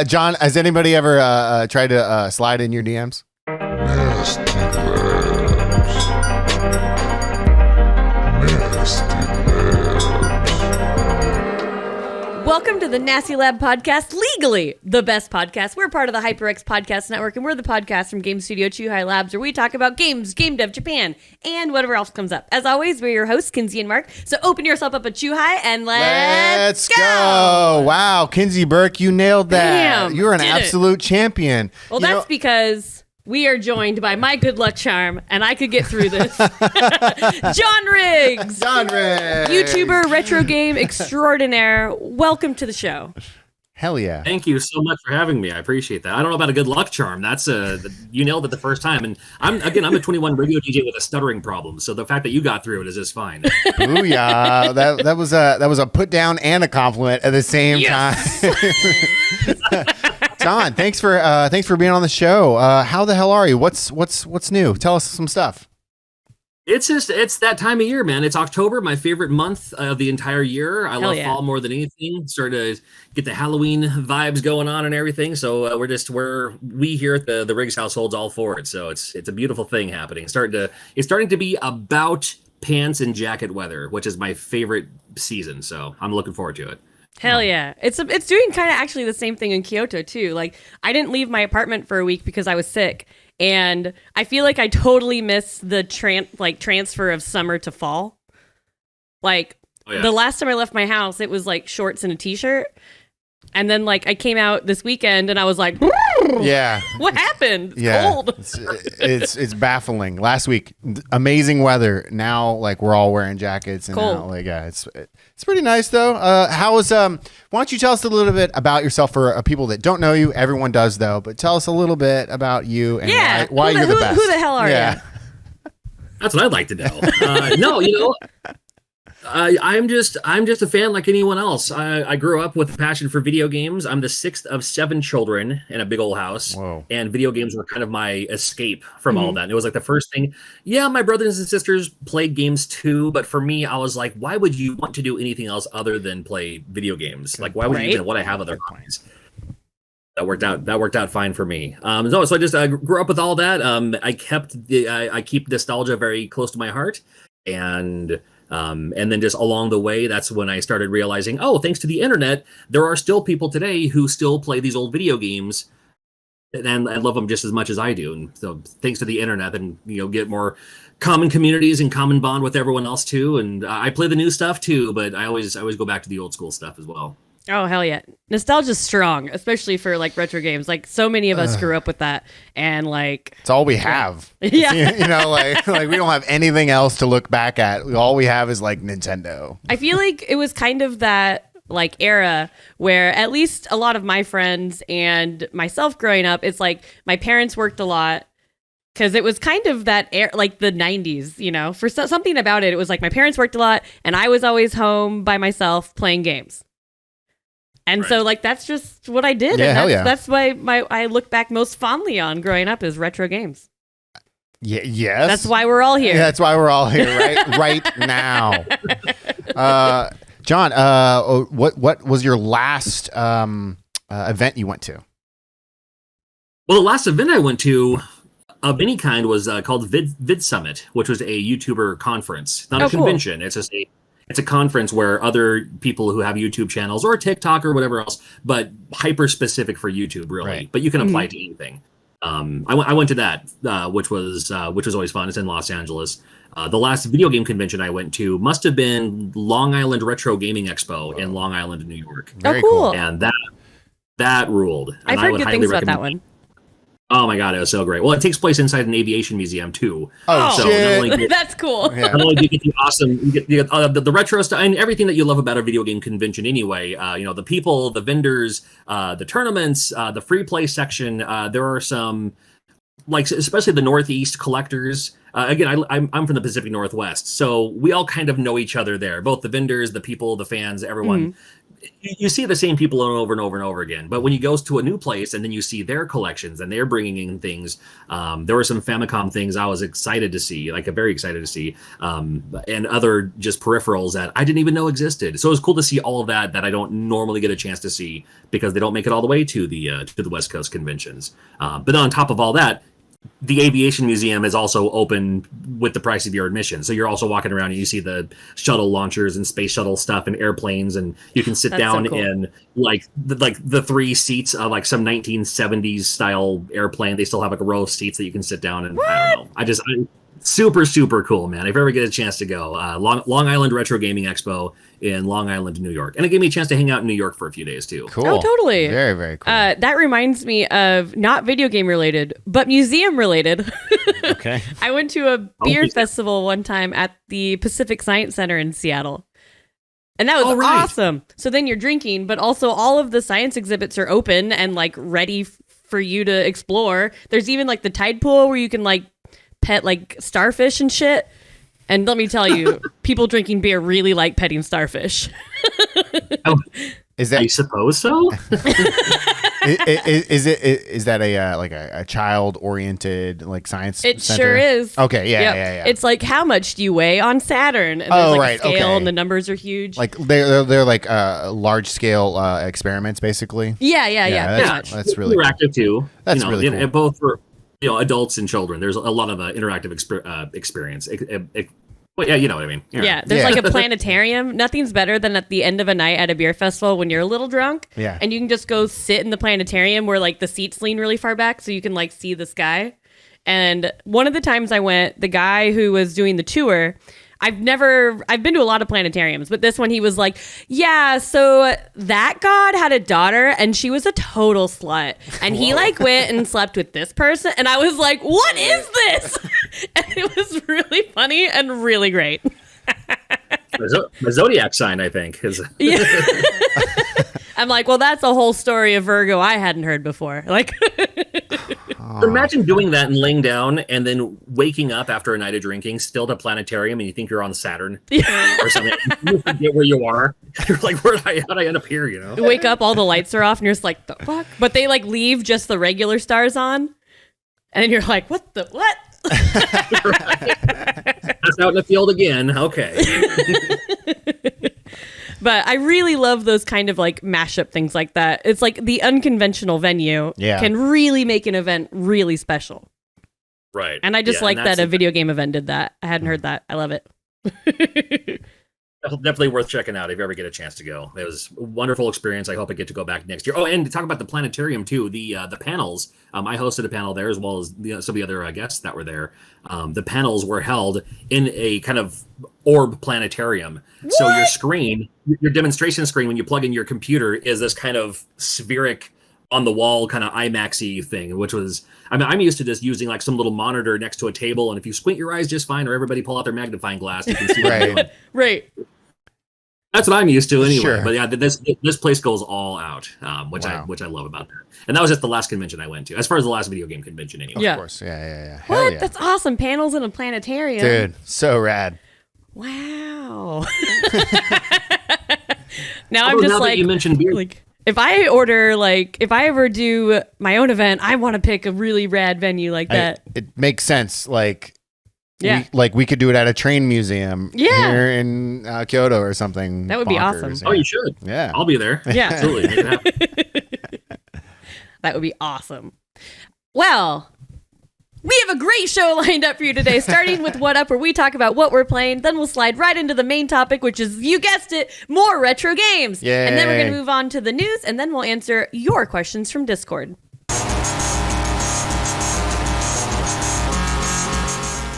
John, has anybody ever tried to slide in your DMs? Nasty Labs. Welcome to the Nasty Lab Podcast, legally the best podcast. We're part of the HyperX Podcast Network, and we're the podcast from Game Studio Chuhai Labs, where we talk about games, game dev, Japan, and whatever else comes up. As always, we're your hosts, Kinsey and Mark. So open yourself up a Chuhai and let's go! Wow, Kinsey, Burke, you nailed that. Damn, You're an absolute champion. Well, that's because we are joined by my good luck charm, and I could get through this. John Riggs! John Riggs! YouTuber, retro game extraordinaire. Welcome to the show. Hell yeah. Thank you so much for having me. I appreciate that. I don't know about a good luck charm. That's you nailed it the first time. And I'm a 21 radio DJ with a stuttering problem. So the fact that you got through it is just fine. Booyah. That was a put down and a compliment at the same time. John, thanks for being on the show. How the hell are you? What's new? Tell us some stuff. It's that time of year, man. It's October, my favorite month of the entire year. I love fall more than anything. Start to get the Halloween vibes going on and everything. So we here at the Riggs household's all for it. So it's a beautiful thing happening. It's starting to be about pants and jacket weather, which is my favorite season. So I'm looking forward to it. Hell yeah. It's doing kind of actually the same thing in Kyoto too. Like, I didn't leave my apartment for a week because I was sick, and I feel like I totally missed the transfer of summer to fall. Like, the last time I left my house, it was like shorts and a t-shirt. And then like I came out this weekend and I was like, yeah, what happened? It's cold. It's baffling. Last week, amazing weather. Now like we're all wearing jackets and cold. Now, like it's pretty nice though. Why don't you tell us a little bit about yourself for people that don't know you? Everyone does though, but tell us a little bit about you and why you're the best. Who the hell are you? That's what I'd like to know. I'm just a fan like anyone else. I grew up with a passion for video games. I'm the sixth of 7 children in a big old house. Whoa. And video games were kind of my escape from all that. And it was like the first thing. Yeah, my brothers and sisters played games too, but for me, I was like, why would you want to do anything else other than play video games? Like, why would you even want to have other hobbies? That worked out fine for me. So I just grew up with all that. I keep nostalgia very close to my heart, and then just along the way, that's when I started realizing, thanks to the internet, there are still people today who still play these old video games, and I love them just as much as I do. And so thanks to the internet, then get more common communities and common bond with everyone else too. And I play the new stuff too, but I always go back to the old school stuff as well. Oh, hell yeah. Nostalgia's strong, especially for like retro games. Like, so many of us grew up with that, and like it's all we have. Yeah. like we don't have anything else to look back at. All we have is like Nintendo. I feel like it was kind of that like era where at least a lot of my friends and myself growing up, it's like my parents worked a lot. Because it was kind of that era, like the 90s, for something about it. It was like my parents worked a lot and I was always home by myself playing games. And so, like, that's just what I did. Yeah, and that's why I look back most fondly on growing up is retro games. Yeah, yes. That's why we're all here. Yeah, that's why we're all here right now. John, what was your last event you went to? Well, the last event I went to of any kind was called Vid Summit, which was a YouTuber conference. Not a convention. Cool. It's just it's a conference where other people who have YouTube channels or TikTok or whatever else, but hyper specific for YouTube, really. Right. But you can apply to anything. I went to that, which was always fun. It's in Los Angeles. The last video game convention I went to must have been Long Island Retro Gaming Expo in Long Island, New York. Very cool. And that ruled. And I've heard good things about that one. Oh my God, it was so great. Well, it takes place inside an aviation museum too. Oh, so shit. That's cool. Yeah. Not only do you get the awesome, you get the retro stuff and everything that you love about a video game convention anyway. The people, the vendors, the tournaments, the free play section. There are some, like especially the Northeast collectors. Again, I'm from the Pacific Northwest, so we all kind of know each other there. Both the vendors, the people, the fans, everyone. you see the same people over and over and over again. But when you go to a new place and then you see their collections and they're bringing in things, there were some Famicom things I was excited to see, like very excited to see, and other just peripherals that I didn't even know existed. So it was cool to see all of that I don't normally get a chance to see because they don't make it all the way to the West Coast conventions. But on top of all that, the Aviation Museum is also open with the price of your admission. So you're also walking around and you see the shuttle launchers and space shuttle stuff and airplanes, and you can sit down in like the 3 seats of like some 1970s style airplane. They still have like a row of seats that you can sit down and I don't know. Super, super cool, man. If you ever get a chance to go, Long Island Retro Gaming Expo in Long Island, New York. And it gave me a chance to hang out in New York for a few days, too. Cool. Oh, totally. Very, very cool. That reminds me of not video game related, but museum related. Okay. I went to a beer festival one time at the Pacific Science Center in Seattle. And that was awesome. So then you're drinking, but also all of the science exhibits are open and like ready for you to explore. There's even like the tide pool where you can like pet like starfish and shit. And let me tell you, people drinking beer really like petting starfish. Is that? I suppose so. Is that a like a child oriented like science? It center? sure is. Okay, yeah. It's like how much do you weigh on Saturn? And there's like a scale, and the numbers are huge. Like they're like large scale experiments, basically. Yeah. That's really interactive cool. too. That's really cool. Both for adults and children. There's a lot of interactive experience. Well, yeah, you know what I mean. Yeah, there's like a planetarium. Nothing's better than at the end of a night at a beer festival when you're a little drunk. Yeah. And you can just go sit in the planetarium where like the seats lean really far back so you can like see the sky. And one of the times I went, the guy who was doing the tour, I've been to a lot of planetariums, but this one he was like, yeah, so that god had a daughter and she was a total slut. And he like went and slept with this person. And I was like, what is this? And it was really funny and really great. My zodiac sign, I think. Yeah. I'm like, well, that's a whole story of Virgo I hadn't heard before. Like, imagine doing that and laying down and then waking up after a night of drinking, still at a planetarium, and you think you're on Saturn or something. You forget where you are. You're like, how'd I end up here? You wake up, all the lights are off, and you're just like, the fuck? But they like leave just the regular stars on, and then you're like, what? That's out in the field again. Okay. But I really love those kind of like mashup things like that. It's like the unconventional venue can really make an event really special. Right. And I just like that a video game event did that. I hadn't heard that. I love it. Definitely worth checking out if you ever get a chance to go. It was a wonderful experience. I hope I get to go back next year. Oh, and to talk about the planetarium too, the panels. I hosted a panel there as well as some of the other guests that were there. The panels were held in a kind of orb planetarium. What? So your screen, your demonstration screen, when you plug in your computer, is this kind of spheric on the wall kind of IMAX-y thing, which was, I mean, I'm used to just using like some little monitor next to a table, and if you squint your eyes just fine, or everybody pull out their magnifying glass, you can see what they're doing. Right. That's what I'm used to anyway. Sure. But yeah, this place goes all out, which I love about that. And that was just the last convention I went to, as far as the last video game convention anyway. Yeah. Of course. Yeah. Hell What? Yeah. That's awesome. Panels in a planetarium. Dude, so rad. Wow. Now I'm just like, you mentioned beer. Like, if I ever do my own event, I want to pick a really rad venue like that. It makes sense. Like, yeah. we could do it at a train museum here in Kyoto or something. That would be awesome. Oh, you should. Yeah. I'll be there. Yeah. Absolutely. Make it happen. That would be awesome. Well, we have a great show lined up for you today, starting with What Up, where we talk about what we're playing. Then we'll slide right into the main topic, which is, you guessed it, more retro games. Yay. And then we're going to move on to the news, and then we'll answer your questions from Discord.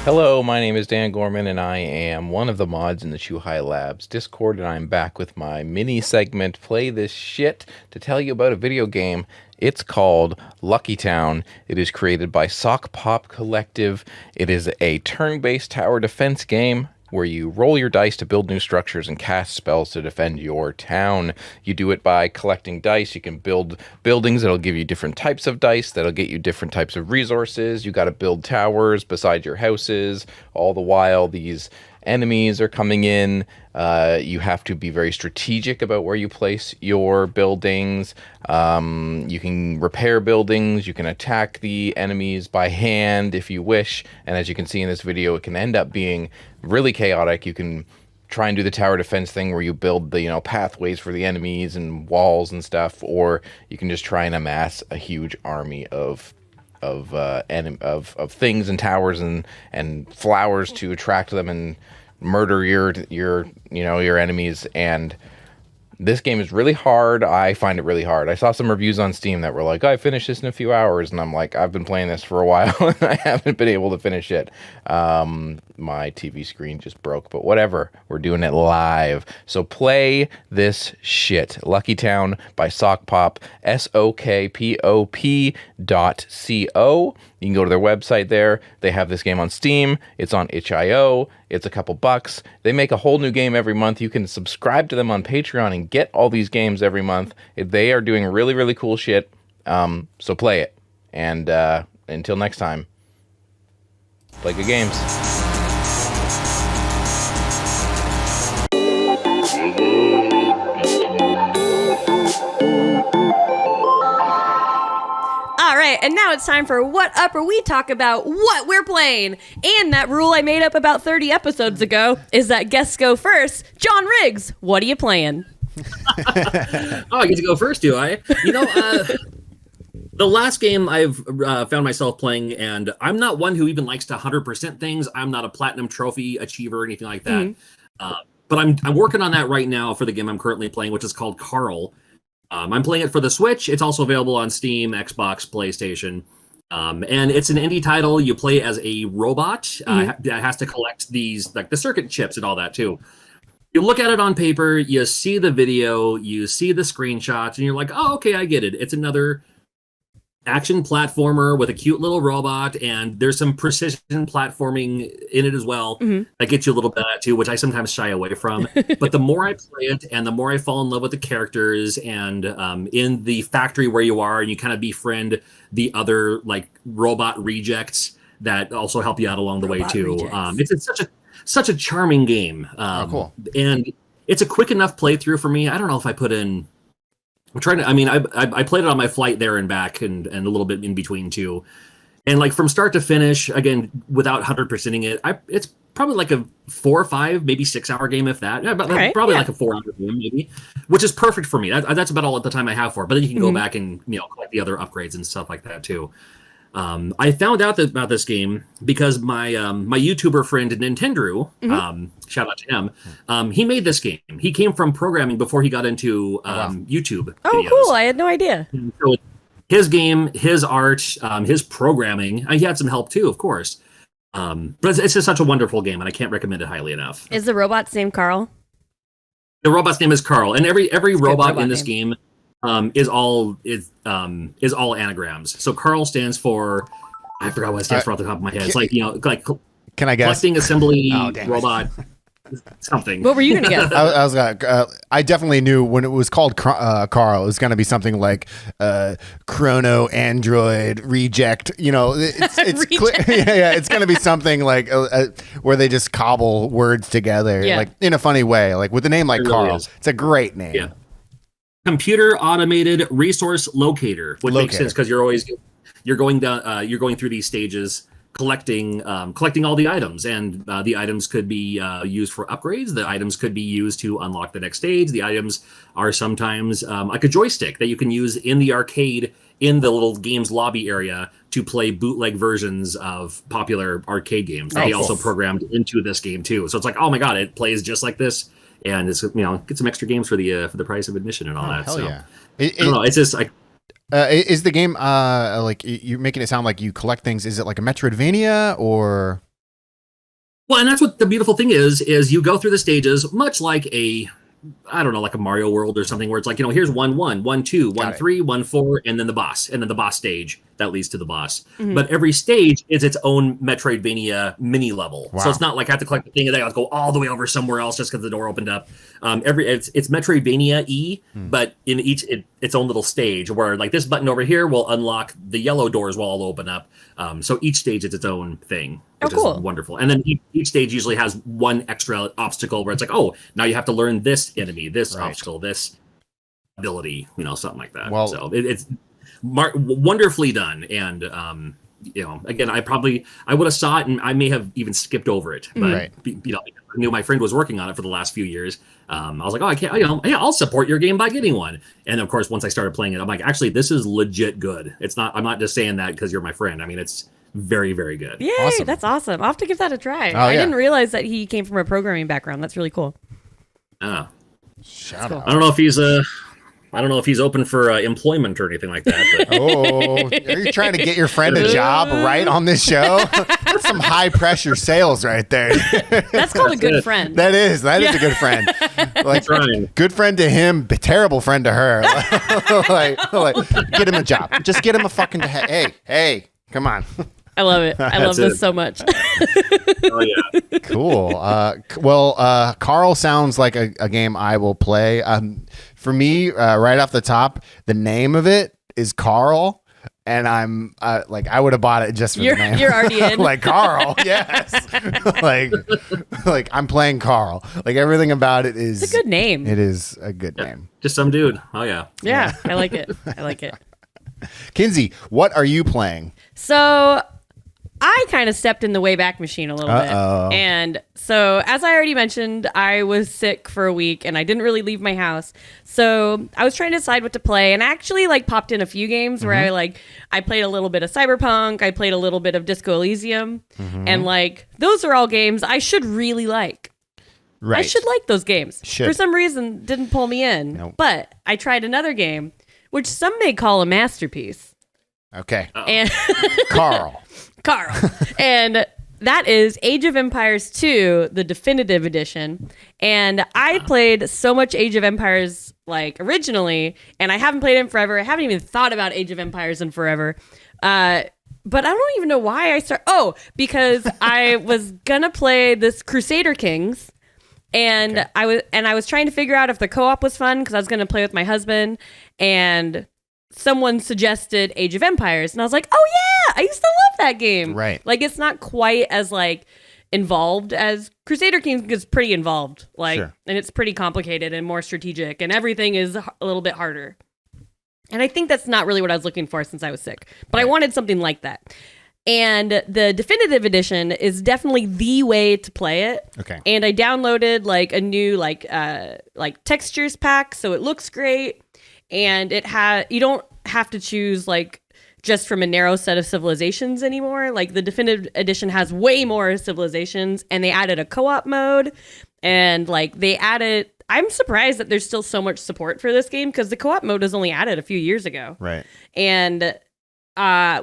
Hello, my name is Dan Gorman, and I am one of the mods in the Shuhai Labs Discord, and I'm back with my mini segment, Play This Shit, to tell you about a video game. It's called Lucky Town. It is created by Sock Pop Collective. It is a turn-based tower defense game where you roll your dice to build new structures and cast spells to defend your town. You do it by collecting dice. You can build buildings that'll give you different types of dice, that'll get you different types of resources. You got to build towers beside your houses. All the while, these enemies are coming in. You have to be very strategic about where you place your buildings. You can repair buildings. You can attack the enemies by hand if you wish. And as you can see in this video, it can end up being really chaotic. You can try and do the tower defense thing where you build the pathways for the enemies and walls and stuff, or you can just try and amass a huge army of things and towers and flowers to attract them and murder your enemies. And this game is really hard. I find it really hard. I saw some reviews on Steam that were like, I finished this in a few hours, and I'm like, I've been playing this for a while and I haven't been able to finish it. My TV screen just broke, but whatever. We're doing it live. So play this shit. Lucky Town by Sockpop, SOKPOP.co. You can go to their website there. They have this game on Steam. It's on itch.io. It's a couple bucks. They make a whole new game every month. You can subscribe to them on Patreon and get all these games every month. They are doing really, really cool shit. So play it. And until next time, play good games. All right, and now it's time for What Up, where we talk about what we're playing. And that rule I made up about 30 episodes ago is that guests go first. John Riggs, what are you playing? Oh, I get to go first, do I? The last game I've found myself playing, and I'm not one who even likes to 100% things. I'm not a platinum trophy achiever or anything like that. But I'm working on that right now for the game I'm currently playing, which is called C.A.R.L. I'm playing it for the Switch. It's also available on Steam, Xbox, PlayStation. And it's an indie title. You play as a robot that has to collect these, like the circuit chips and all that too. You look at it on paper, you see the video, you see the screenshots, and you're like, oh, okay, I get it. It's another action platformer with a cute little robot, and there's some precision platforming in it as well. That gets you a little bit of that too, which I sometimes shy away from. But the more I play it and the more I fall in love with the characters, and in the factory where you are, and you kind of befriend the other like robot rejects that also help you out along the way too. It's such a charming game. Cool. And it's a quick enough playthrough for me. I don't know if I put in... I'm trying to. I mean, I played it on my flight there and back, and a little bit in between too, and like from start to finish, again without 100%ing it, it's probably like a 4 or 5, maybe 6 hour game, if that. Yeah, but probably like a 4 hour game, maybe, which is perfect for me. That's about all at the time I have for it. But then you can go back and collect the other upgrades and stuff like that too. I found out about this game because my YouTuber friend Nintendo, shout out to him, he made this game. He came from programming before he got into YouTube videos. Cool. I had no idea. And so his game, his art, his programming, he had some help too, of course. But it's just such a wonderful game, and I can't recommend it highly enough. Is the robot's name Carl? The robot's name is C.A.R.L, and every robot in this game is all anagrams. So C.A.R.L stands for, I forgot what it stands for off the top of my head. It's like can I guess? Collecting assembly robot something. What were you gonna guess? I was gonna. I definitely knew when it was called C.A.R.L, it was gonna be something like Chrono Android Reject. It's it's gonna be something like where they just cobble words together, like in a funny way, like with a name like C.A.R.L. It's a great name. Yeah. Computer automated resource locator, which makes sense because you're going through these stages collecting all the items, and the items could be used for upgrades. The items could be used to unlock the next stage. The items are sometimes like a joystick that you can use in the arcade in the little games lobby area to play bootleg versions of popular arcade games that he also programmed into this game too. So it's like, oh my god, it plays just like this. And it's get some extra games for the price of admission and all that. Hell so yeah. I don't know. It's just like is the game like you're making it sound like you collect things? Is it like a Metroidvania or? Well, and that's what the beautiful thing is you go through the stages much like like a Mario World or something where it's like here's 1-1, 1-2, 1-3, 1-4, and then the boss stage. that leads to the boss. But every stage is its own Metroidvania mini level. Wow. So it's not like I have to collect the thing and then I have to go all the way over somewhere else just because the door opened up. It's Metroidvania-y, but in its own little stage where like this button over here will unlock the yellow doors will all open up. So each stage is its own thing, which is wonderful. And then each stage usually has one extra obstacle where it's like, oh, now you have to learn this enemy, this obstacle, this ability, something like that. Well, so it's wonderfully done. And, again, I would have saw it and I may have even skipped over it, but I knew my friend was working on it for the last few years. I was like, oh, I can't, I'll support your game by getting one. And of course, once I started playing it, I'm like, actually, this is legit good. I'm not just saying that because you're my friend. I mean, it's very, very good. Yay, awesome. That's awesome. I'll have to give that a try. Oh, I didn't realize that he came from a programming background. That's really cool. Shout out. I don't know if he's open for employment or anything like that. But. Oh, are you trying to get your friend a job right on this show? That's some high pressure sales right there. That's called a good friend. That is a good friend. Like good friend to him, but terrible friend to her. like, get him a job. Just get him a fucking hey, come on. I love it. I love this so much. Oh yeah. Cool. C.A.R.L sounds like a game I will play. For me, right off the top, the name of it is C.A.R.L, and I'm I would have bought it just for the name. You're already in. Like C.A.R.L, yes. like I'm playing C.A.R.L. Like everything about it is. It's a good name. It is a good name. Just some dude. Oh yeah. Yeah, I like it. I like it. Kinsey, what are you playing? So I kind of stepped in the Wayback Machine a little bit. And so, as I already mentioned, I was sick for a week and I didn't really leave my house. So I was trying to decide what to play, and I actually popped in a few games where I played a little bit of Cyberpunk, I played a little bit of Disco Elysium, and those are all games I should really like. Right. I should like those games. Should. For some reason, didn't pull me in. Nope. But I tried another game, which some may call a masterpiece. Okay. And C.A.R.L. C.A.R.L. And that is Age of Empires 2, the definitive edition. And I played so much Age of Empires originally, and I haven't played it in forever. I haven't even thought about Age of Empires in forever. But I don't even know why I started. Oh, because I was gonna play this Crusader Kings, and I was trying to figure out if the co-op was fun because I was gonna play with my husband, and someone suggested Age of Empires, and I was like, oh yeah, I used to love that game. Right. It's not quite as involved as Crusader Kings is pretty involved. Sure. And it's pretty complicated and more strategic, and everything is a little bit harder. And I think that's not really what I was looking for since I was sick. But I wanted something like that. And the definitive edition is definitely the way to play it. Okay. And I downloaded a new textures pack, so it looks great. And you don't have to choose just from a narrow set of civilizations anymore. The definitive edition has way more civilizations, and they added a co-op mode, and I'm surprised that there's still so much support for this game because the co-op mode was only added a few years ago. Right. And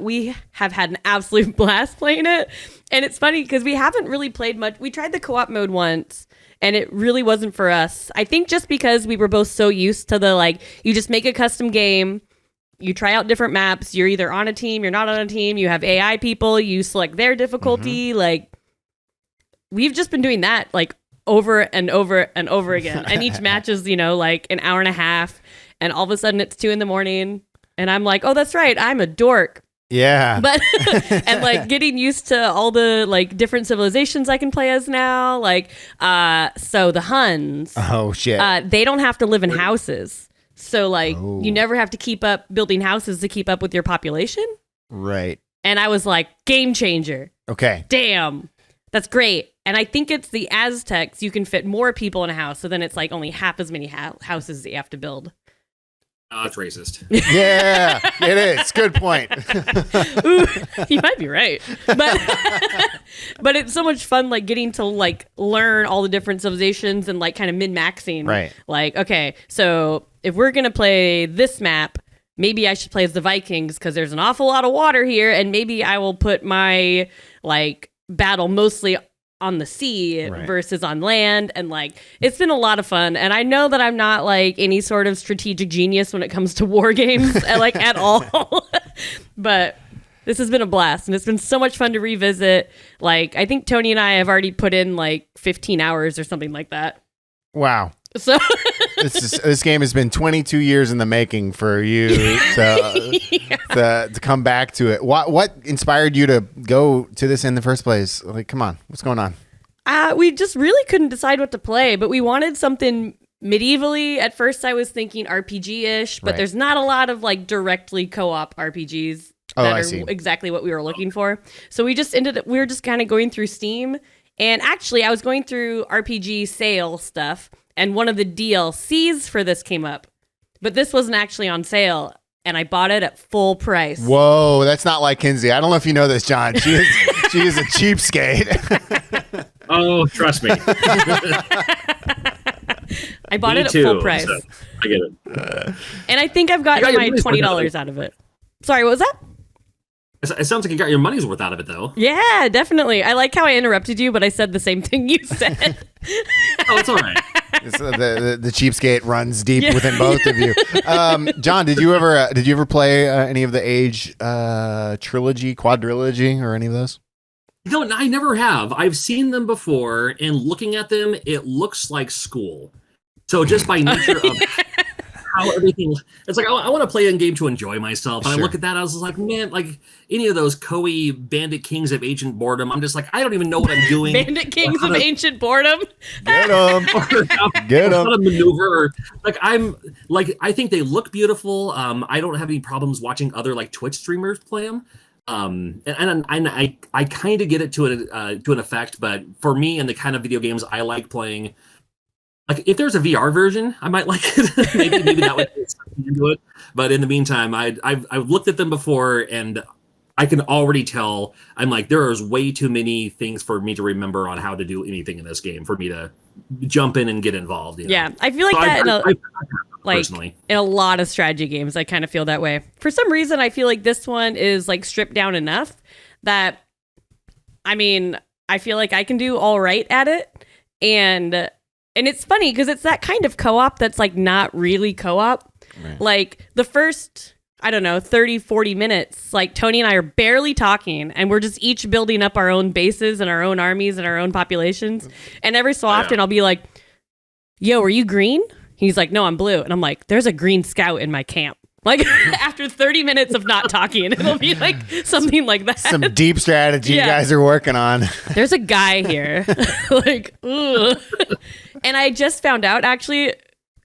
we have had an absolute blast playing it. And it's funny because we haven't really played much. We tried the co-op mode once, and it really wasn't for us. I think just because we were both so used to the you just make a custom game, you try out different maps, you're either on a team, you're not on a team, you have AI people, you select their difficulty. We've just been doing that over and over and over again. And each match is, an hour and a half, and all of a sudden it's 2 a.m. and I'm like, oh, that's right, I'm a dork. Yeah. But and getting used to all the different civilizations I can play as now. So the Huns. Oh shit. They don't have to live in houses. So you never have to keep up building houses to keep up with your population. Right. And I was like, game changer. Okay. Damn. That's great. And I think it's the Aztecs. You can fit more people in a house. So then it's only half as many houses that you have to build. Oh, it's racist. Yeah, it is. Good point. Ooh, you might be right, but it's so much fun, getting to learn all the different civilizations and kind of min-maxing. Right. Okay, so if we're gonna play this map, maybe I should play as the Vikings because there's an awful lot of water here, and maybe I will put my battle mostly on the sea versus on land, and it's been a lot of fun. And I know that I'm not any sort of strategic genius when it comes to war games at all. But this has been a blast, and it's been so much fun to revisit. Like, I think Tony and I have already put in like 15 hours or something like that. Wow. So this game has been 22 years in the making for you to come back to it. What inspired you to go to this in the first place? Like, come on, what's going on? We just really couldn't decide what to play, but we wanted something medievally. At first, I was thinking RPG-ish, but there's not a lot of like directly co-op RPGs that are exactly what we were looking for. So we were just kind of going through Steam, and actually, I was going through RPG sale stuff. And one of the DLCs for this came up, but this wasn't actually on sale, and I bought it at full price. Whoa, that's not like Kinsey. I don't know if you know this, John. She is a cheapskate. Oh, trust me. I bought it at full price. So I get it. And I think I've gotten my $20 out of it. Sorry, what was that? It sounds like you got your money's worth out of it, though. Yeah, definitely. I like how I interrupted you, but I said the same thing you said. Oh, it's all right. The cheapskate runs deep within both of you. John, did you ever play any of the Age trilogy, quadrilogy, or any of those? No, I never have. I've seen them before, and looking at them, it looks like school. So just by nature of how everything, it's like I want to play a game to enjoy myself. And I look at that, I was like, man, like any of those Koei Bandit Kings of Ancient Boredom, I'm just like, I don't even know what I'm doing. Bandit Kings of Ancient Boredom. Get them. Get them. How to maneuver. Like I think they look beautiful. I don't have any problems watching other like Twitch streamers play them. And I kind of get it to an effect, but for me and the kind of video games I like playing, like if there's a VR version, I might like it. maybe that would get something into it. But in the meantime, I've looked at them before, and I can already tell. I'm like, there is way too many things for me to remember on how to do anything in this game for me to jump in and get involved. You know? Yeah, I feel like so that personally. In a lot of strategy games, I kind of feel that way. For some reason, I feel like this one is like stripped down enough that, I mean, I feel like I can do all right at it, and it's funny because it's that kind of co-op that's like not really co-op. Right. Like the first, I don't know, 30, 40 minutes, like Tony and I are barely talking, and we're just each building up our own bases and our own armies and our own populations. And every so often I'll be like, yo, are you green? He's like, no, I'm blue. And I'm like, there's a green scout in my camp. Like after 30 minutes of not talking, it'll be like something like that. Some deep strategy you guys are working on. There's a guy here. Like, ugh. And I just found out actually,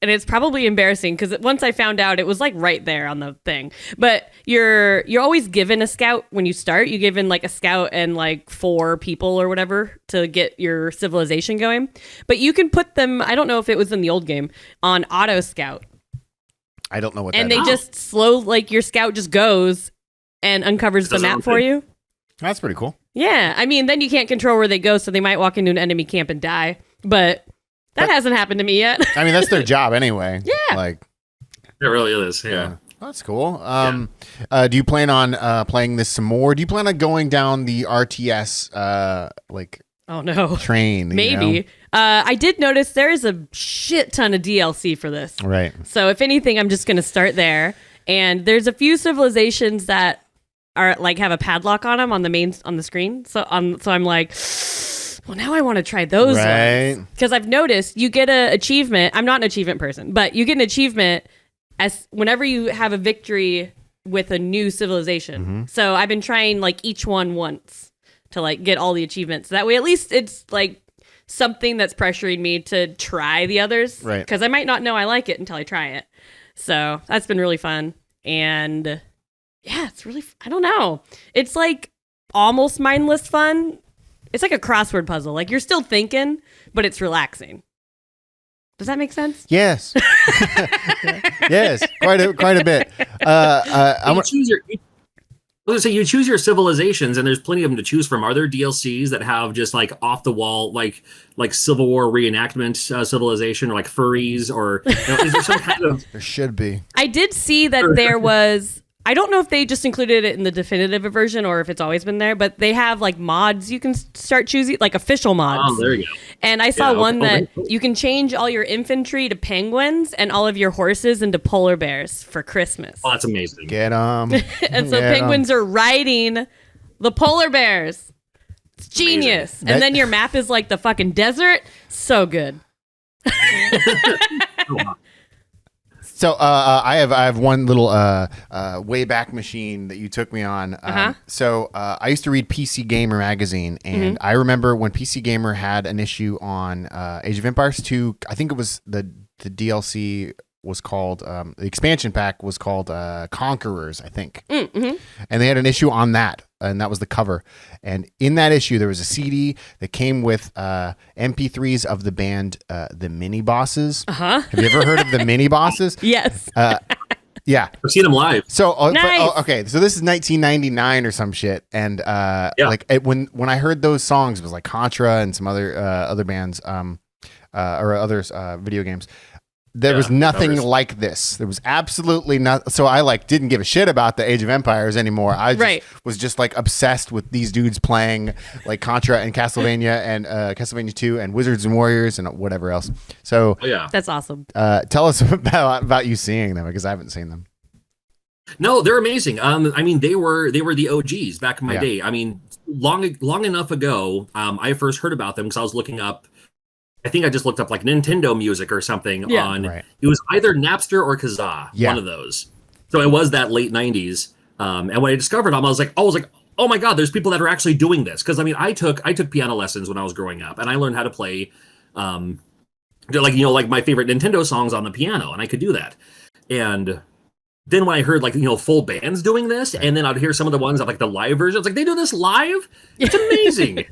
and it's probably embarrassing because once I found out, it was like right there on the thing. But you're always given a scout when you start. You given like a scout and like 4 people or whatever to get your civilization going. But you can put them, I don't know if it was in the old game, on auto scout. I don't know what and that is. And they just like your scout just goes and uncovers the map for you. That's pretty cool. Yeah. I mean, then you can't control where they go, so they might walk into an enemy camp and die. But that hasn't happened to me yet. I mean, that's their job anyway. Yeah. Like, it really is. Yeah. That's cool. Do you plan on playing this some more? Do you plan on going down the RTS oh no train? Maybe. You know? I did notice there is a shit ton of DLC for this. Right. So if anything, I'm just going to start there. And there's a few civilizations that are like have a padlock on them on the screen. So I'm like, well, now I want to try those ones. Because I've noticed you get an achievement. I'm not an achievement person, but you get an achievement as whenever you have a victory with a new civilization. Mm-hmm. So I've been trying like each one once to like get all the achievements. That way, at least it's like something that's pressuring me to try the others. Right. Because I might not know I like it until I try it. So that's been really fun. And yeah, it's really, I don't know. It's like almost mindless fun. It's like a crossword puzzle. Like you're still thinking, but it's relaxing. Does that make sense? Yes. Yes, quite a bit. You choose your civilizations, and there's plenty of them to choose from. Are there DLCs that have just like off the wall, like Civil War reenactment civilization, or like furries, or is there some kind of? There should be. I did see that there was I don't know if they just included it in the definitive version or if it's always been there, but they have like mods you can start choosing, like official mods. Oh, there you go. And I saw one that you can change all your infantry to penguins and all of your horses into polar bears for Christmas. Oh, that's amazing. Get them. And so penguins are riding the polar bears. It's genius. And then your map is like the fucking desert. So good. So I have one little Wayback Machine that you took me on. So I used to read PC Gamer magazine, and I remember when PC Gamer had an issue on Age of Empires 2. I think it was the DLC was called the expansion pack was called Conquerors, I think. And they had an issue on that, and that was the cover. And in that issue, there was a CD that came with MP3s of the band the Mini Bosses. Have you ever heard of the Mini Bosses? Yes. Yeah, I've seen them live. So Nice. Okay, so this is 1999 or some shit, and like when I heard those songs, it was like Contra and some other bands or others video games. There was nothing like this. There was absolutely not. So I like didn't give a shit about the Age of Empires anymore. I just was just like obsessed with these dudes playing like Contra and Castlevania and Castlevania 2 and Wizards and Warriors and whatever else. So That's awesome. tell us about you seeing them, because I haven't seen them. No, they're amazing. I mean, they were the OGs back in my day. I mean, long enough ago, I first heard about them because I was looking up. I think I just looked up like Nintendo music or something on. Right. It was either Napster or Kazaa, one of those. So it was that late '90s. And when I discovered them, I was like, oh my god, there's people that are actually doing this. Because I mean, I took piano lessons when I was growing up, and I learned how to play, like my favorite Nintendo songs on the piano, and I could do that. And then when I heard full bands doing this, and then I'd hear some of the ones of like the live versions, like they do this live. It's amazing.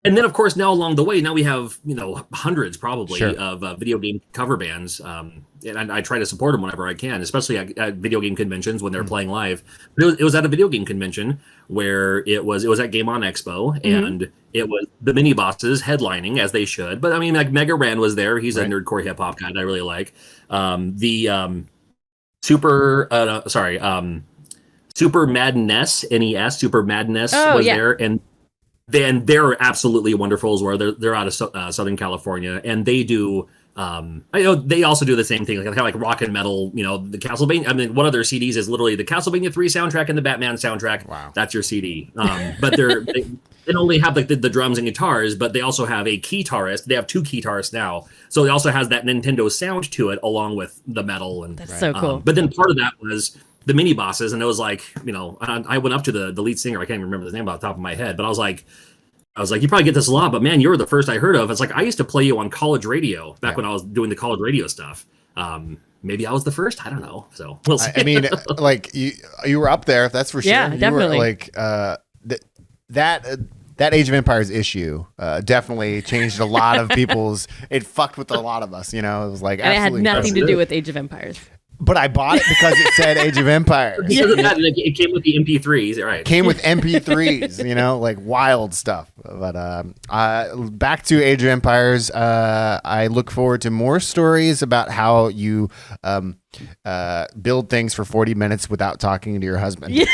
And then, of course, now along the way, now we have, hundreds probably of video game cover bands. And I try to support them whenever I can, especially at video game conventions when they're playing live. But it was at a video game convention where it was at Game On Expo, and it was the Mini Bosses headlining, as they should. But I mean, like Mega Ran was there. He's a nerdcore hip hop guy that I really like. Super Madness, NES, Super Madness was there. And then they're absolutely wonderful as well. They're out of Southern California, and they do. I know they also do the same thing, kind of like rock and metal. The Castlevania. I mean, one of their CDs is literally the Castlevania 3 soundtrack and the Batman soundtrack. Wow, that's your CD. But they only have like the drums and guitars, but they also have a keytarist. They have 2 guitarists now, so it also has that Nintendo sound to it, along with the metal. And that's so cool. But then part of that was the Mini Bosses, and it was like, I went up to the lead singer. I can't even remember his name off the top of my head, but I was like, you probably get this a lot, but man, you were the first I heard of. It's like, I used to play you on college radio back when I was doing the college radio stuff. Maybe I was the first. I don't know. So we'll see. I mean, like you were up there. That's for sure. Yeah, definitely. You were, like that Age of Empires issue definitely changed a lot of people's. It fucked with a lot of us. It was like, and it had nothing impressive. to do with Age of Empires. But I bought it because it said Age of Empires. It came with the MP3s, right? Came with MP3s, like wild stuff. But back to Age of Empires. I look forward to more stories about how you build things for 40 minutes without talking to your husband. Yeah.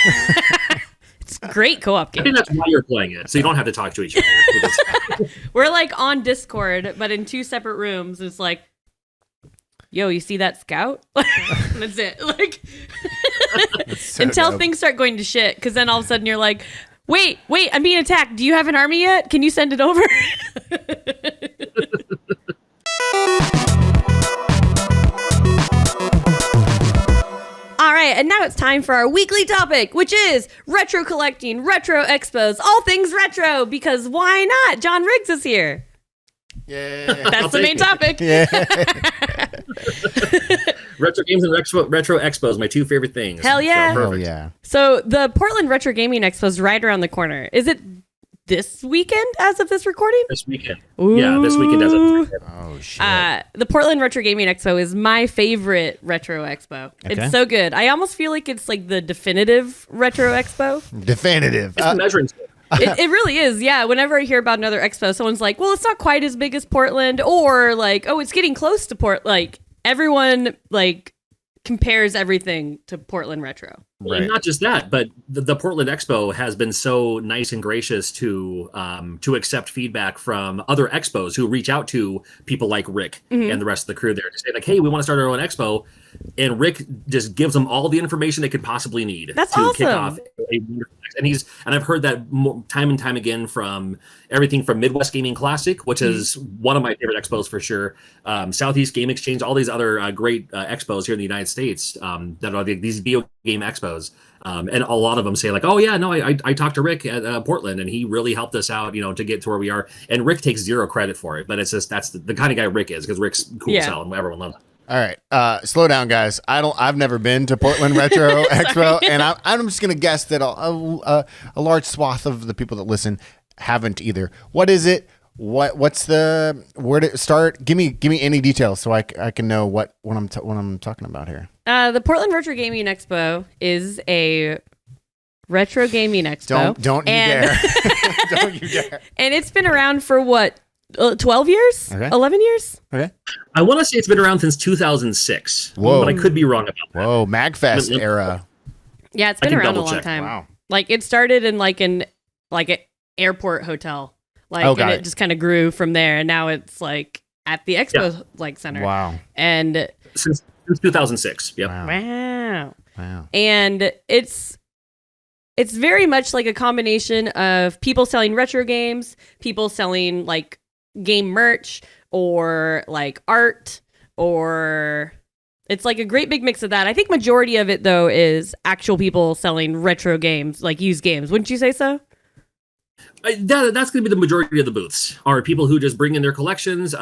It's a great co-op game. I think that's why you're playing it, so you don't have to talk to each other. We're like on Discord, but in 2 separate rooms. It's like, yo, you see that scout? That's it. Like, so until things start going to shit, because then all of a sudden you're like, wait, I'm being attacked. Do you have an army yet? Can you send it over? All right, and now it's time for our weekly topic, which is retro collecting, retro expos, all things retro, because why not? John Riggs is here. Yeah, that's the main topic. Yeah. Retro games and retro expos, my 2 favorite things. Hell yeah. Hell yeah. So the Portland Retro Gaming Expo is right around the corner. Is it this weekend as of this recording? This weekend. Ooh. Yeah, this weekend as of this recording. Oh, shit. The Portland Retro Gaming Expo is my favorite retro expo. Okay. It's so good. I almost feel like it's like the definitive retro expo. Definitive. It's a measuring stick. It really is, yeah. Whenever I hear about another expo, someone's like, well, it's not quite as big as Portland, or like, oh, it's getting close to Portland. Like, everyone, like, compares everything to Portland Retro. Right. And not just that, but the Portland Expo has been so nice and gracious to accept feedback from other expos who reach out to people like Rick and the rest of the crew there to say like, hey, we want to start our own expo. And Rick just gives them all the information they could possibly need That's to awesome. kick off a wonderful. And I've heard that time and time again from everything from Midwest Gaming Classic, which is one of my favorite expos for sure. Southeast Game Exchange, all these other great expos here in the United States that are these video game expos. And a lot of them say like, oh yeah, no, I talked to Rick at Portland and he really helped us out, to get to where we are. And Rick takes zero credit for it, but it's just, that's the kind of guy Rick is, because Rick's cool as hell and everyone loves him. All right, slow down, guys. I've never been to Portland Retro Expo, and I'm just gonna guess that a large swath of the people that listen haven't either. What is it? What's the where to start? Give me any details so I can know what I'm talking about here. The Portland Retro Gaming Expo is a retro gaming expo. Don't you dare! Don't you dare! And it's been around for what? 12 years? Okay. 11 years? Okay. I want to say it's been around since 2006. Whoa. But I could be wrong about that. Whoa, MagFest era. Yeah, it's been around a long double-check. time. Wow. Like it started in an airport hotel. And it just kind of grew from there, and now it's like at the expo center. Wow. And Since 2006. Yep. wow. And it's very much like a combination of people selling retro games, people selling like game merch or like art, or it's like a great big mix of that. I think majority of it though is actual people selling retro games, like used games. Wouldn't you say so? That's going to be the majority of the booths are people who just bring in their collections.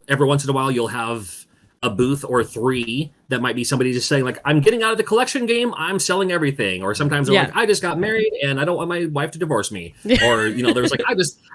Every once in a while, you'll have a booth or three that might be somebody just saying like, I'm getting out of the collection game, I'm selling everything. Or sometimes they're like, I just got married and I don't want my wife to divorce me. Or, there's like,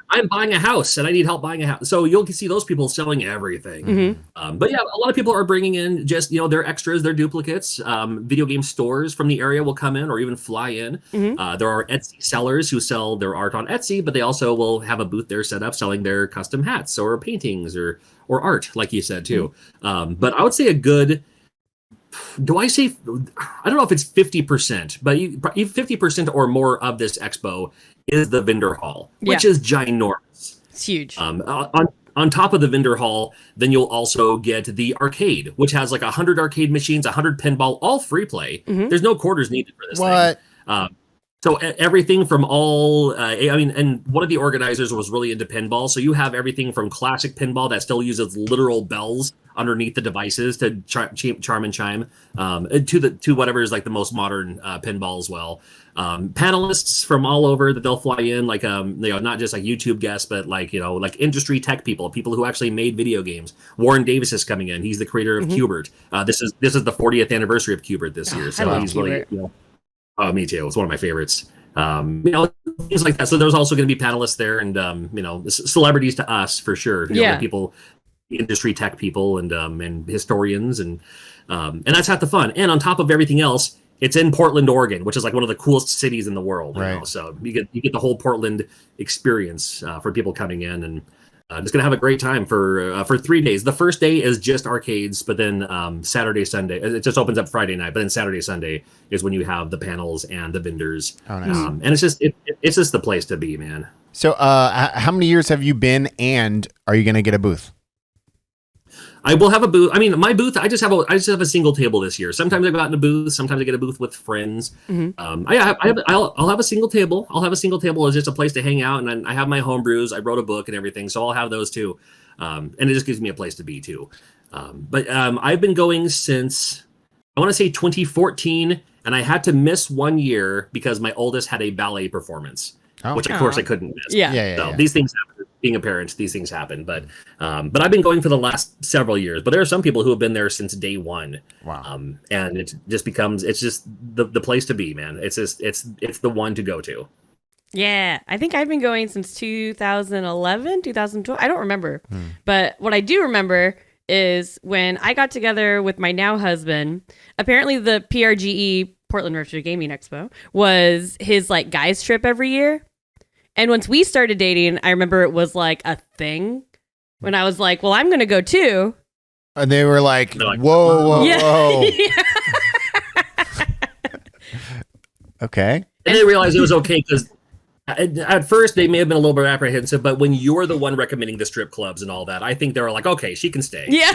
I'm buying a house and I need help buying a house. So you'll see those people selling everything. But yeah, a lot of people are bringing in just, their extras, their duplicates. Video game stores from the area will come in or even fly in. There are Etsy sellers who sell their art on Etsy, but they also will have a booth there set up selling their custom hats or paintings or art, like you said too. But I would say a good, I don't know if it's 50%, but 50% or more of this expo is the vendor hall, which is ginormous. It's huge. On top of the vendor hall, then you'll also get the arcade, which has like 100 arcade machines, 100 pinball, all free play. There's no quarters needed for this thing. So everything from all, and one of the organizers was really into pinball. So you have everything from classic pinball that still uses literal bells underneath the devices to charm and chime, to whatever is like the most modern pinball as well. Panelists from all over that they'll fly in, like not just like YouTube guests, but like industry tech people who actually made video games. Warren Davis is coming in. He's the creator of Q*bert. This is the 40th anniversary of Q*bert this year. So he's really oh, me too. It's one of my favorites. Things like that. So there's also going to be panelists there, and celebrities to us for sure. People, industry tech people, and historians, and that's half the fun. And on top of everything else, it's in Portland, Oregon, which is like one of the coolest cities in the world. Right. So you get the whole Portland experience for people coming in, and just gonna have a great time for 3 days. The first day is just arcades, but then Saturday, Sunday, it just opens up Friday night. But then Saturday, Sunday is when you have the panels and the vendors. Oh, nice. And it's just the place to be, man. So, how many years have you been, and are you gonna get a booth? I will have a booth. I mean, my booth, I just have a single table this year. Sometimes I go out in a booth. Sometimes I get a booth with friends. I'll have a single table. I'll have a single table as just a place to hang out. And I have my home brews. I wrote a book and everything. So I'll have those too. And it just gives me a place to be too. But I've been going since, I want to say 2014. And I had to miss 1 year because my oldest had a ballet performance, which of course I couldn't miss. So these things happen. Being a parent, these things happen, but I've been going for the last several years. But there are some people who have been there since day one. Wow! And it just becomes the place to be, man. It's the one to go to. Yeah, I think I've been going since 2011, 2012. I don't remember, but what I do remember is when I got together with my now husband. Apparently, the PRGE Portland Retro Gaming Expo was his like guys trip every year. And once we started dating, I remember it was like a thing when I was like, well, I'm going to go too. And they were like, whoa. Okay. And they realized it was okay because at first they may have been a little bit apprehensive, but when you're the one recommending the strip clubs and all that, I think they were like, okay, she can stay. Yeah.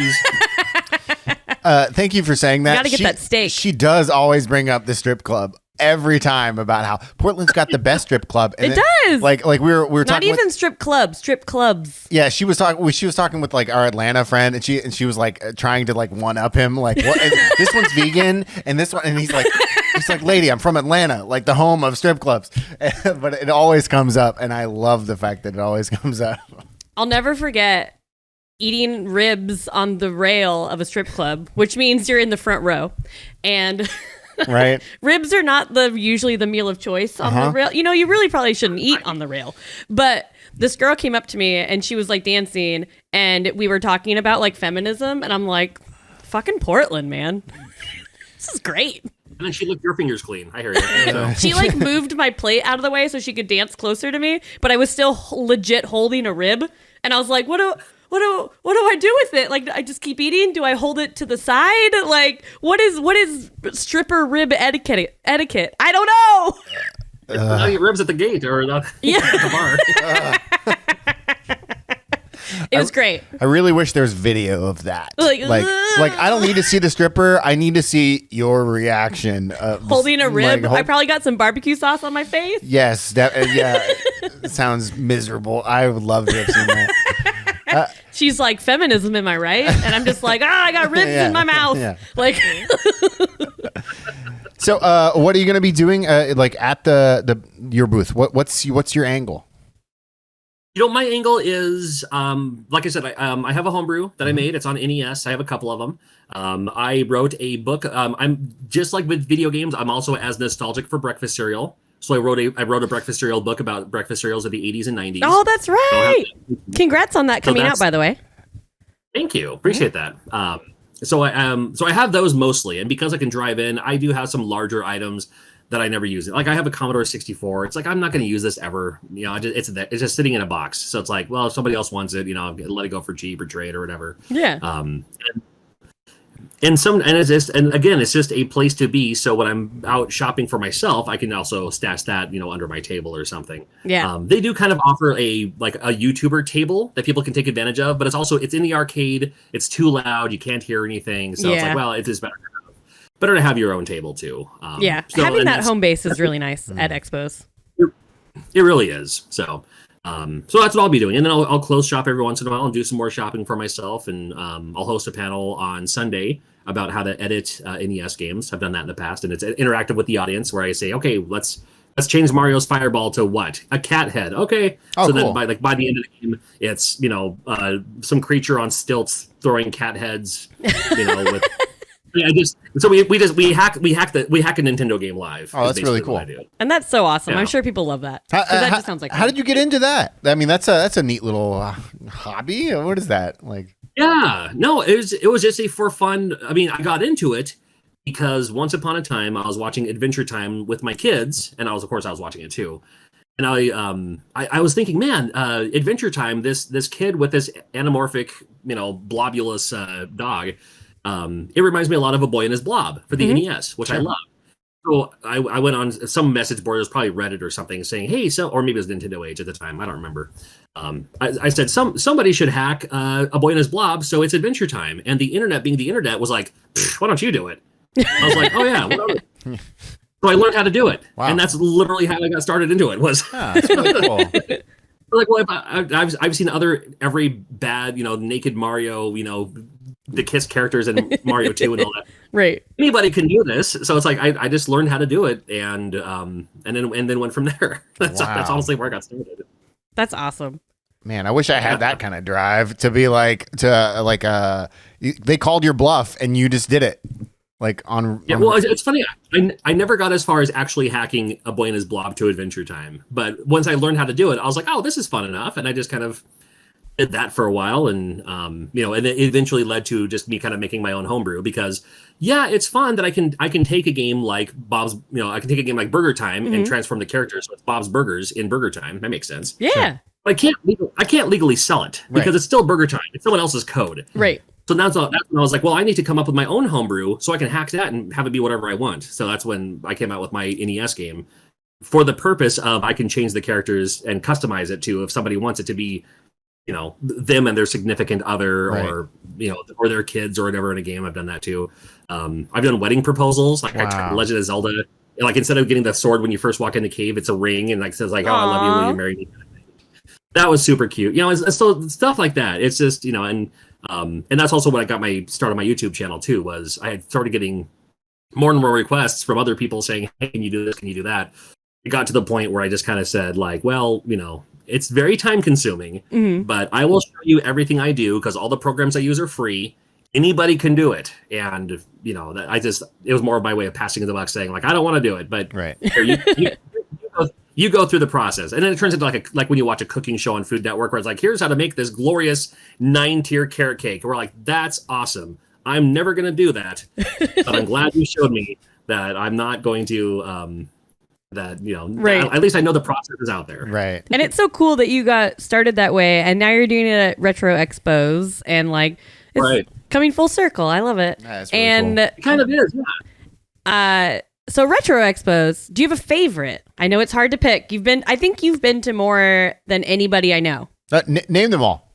Thank you for saying that. Gotta get that steak. She does always bring up the strip club every time about how Portland's got the best strip club. And it does. Like we were Not talking even strip clubs. Yeah, she was talking with like our Atlanta friend, and she was like trying to like one up him, like what? And this one's vegan, and this one, and he's like, lady, I'm from Atlanta, like the home of strip clubs, but it always comes up, and I love the fact that it always comes up. I'll never forget eating ribs on the rail of a strip club, which means you're in the front row, and. Right. Ribs are not usually the meal of choice on the rail. You know, you really probably shouldn't eat on the rail. But this girl came up to me and she was like dancing and we were talking about like feminism and I'm like, fucking Portland, man. This is great. And then she licked your fingers clean. I hear you. So. She like moved my plate out of the way so she could dance closer to me, but I was still legit holding a rib. And I was like, what do I do with it? Like, I just keep eating? Do I hold it to the side? Like, what is stripper rib etiquette? I don't know. Now you ribs at the gate or at the bar. It was great. I really wish there's video of that. Like I don't need to see the stripper. I need to see your reaction. Holding a rib. I probably got some barbecue sauce on my face. Yes. It sounds miserable. I would love to have seen that. She's like, feminism, am I right? And I'm just like, I got ribs in my mouth. Yeah. Like, so, what are you going to be doing? Like at your booth? What's your angle? You know, my angle is, like I said, I have a homebrew that I made. It's on NES. I have a couple of them. I wrote a book. I'm just like with video games. I'm also as nostalgic for breakfast cereal. So I wrote a breakfast cereal book about breakfast cereals of the 80s and 90s. Oh, that's right. Congrats on that coming out, by the way. Thank you. Appreciate that. So I have those mostly, and because I can drive in, I do have some larger items that I never use. Like I have a Commodore 64. It's like I'm not going to use this ever. You know, it's just sitting in a box. So it's like, well, if somebody else wants it, you know, let it go for cheap or trade or whatever. Yeah. And again, it's just a place to be. So when I'm out shopping for myself, I can also stash that, you know, under my table or something. Yeah. They do kind of offer a YouTuber table that people can take advantage of, but it's in the arcade. It's too loud. You can't hear anything. So it's like, well, it is better to have your own table too. Having that home base is really nice at expos. It really is. So that's what I'll be doing. And then I'll close shop every once in a while and do some more shopping for myself. And I'll host a panel on Sunday about how to edit NES games. I've done that in the past, and it's interactive with the audience where I say, okay, let's change Mario's fireball to what? A cat head. Okay. Oh, so cool. Then by the end of the game, it's, you know, some creature on stilts throwing cat heads, you know, with we hack a Nintendo game live. Oh, that's really cool. And that's so awesome. Yeah. I'm sure people love that. That just sounds like how did you get into that? I mean, that's a neat little hobby. What is that like? Yeah, no, it was just for fun. I mean, I got into it because once upon a time I was watching Adventure Time with my kids, and I was watching it too. And I was thinking, man, Adventure Time, this kid with this anamorphic, you know, blobulous dog. It reminds me a lot of A Boy and His Blob for the NES, which I love. So I went on some message board, it was probably Reddit or something, saying, hey, or maybe it was Nintendo Age at the time, I don't remember. I said, somebody should hack A Boy and His Blob, so it's Adventure Time. And the internet, being the internet, was like, why don't you do it? I was like, oh yeah, whatever. So I learned how to do it. Wow. And that's literally how I got started into it. That's really cool. Like, well, I've seen every bad, you know, naked Mario, you know, the Kiss characters in Mario 2 and all that. Right. Anybody can do this. So it's like I just learned how to do it and then went from there. That's honestly where I got started. That's awesome. Man, I wish I had that kind of drive to be they called your bluff and you just did it. Well, it's funny. I never got as far as actually hacking A Boy and His Blob to Adventure Time. But once I learned how to do it, I was like, oh, this is fun enough. And I just kind of did that for a while, and you know, and it eventually led to just me kind of making my own homebrew because, yeah, it's fun that I can take a game like I can take a game like Burger Time and transform the characters so it's Bob's Burgers in Burger Time. That makes sense. Yeah. But I can't legally sell it because it's still Burger Time. It's someone else's code. Right. So that's when I was like, well, I need to come up with my own homebrew so I can hack that and have it be whatever I want. So that's when I came out with my NES game for the purpose of I can change the characters and customize it to if somebody wants it to be, them and their significant other or or their kids or whatever in a game. I've done that too. I've done wedding proposals, like Legend of Zelda. Like instead of getting the sword when you first walk in the cave, it's a ring and like says like, "Oh, I love you, will you marry me?" That was super cute. So stuff like that. It's just and that's also when I got my start on my YouTube channel too. Was I had started getting more and more requests from other people saying, "Hey, can you do this? Can you do that?" It got to the point where I just kind of said like, "Well, it's very time consuming, but I will show you everything I do because all the programs I use are free. Anybody can do it." And it was more of my way of passing the buck, saying like, "I don't want to do it, but here, you go through the process." And then it turns into like when you watch a cooking show on Food Network where it's like, here's how to make this glorious 9-tier carrot cake. We're like, that's awesome. I'm never going to do that, but I'm glad you showed me that I'm not going to, at least I know the process is out there. Right. And it's so cool that you got started that way and now you're doing it at Retro Expos and like, it's coming full circle. I love it. That's really cool. It kind of is, yeah. So Retro Expos, do you have a favorite? I know it's hard to pick. I think you've been to more than anybody I know. Name them all.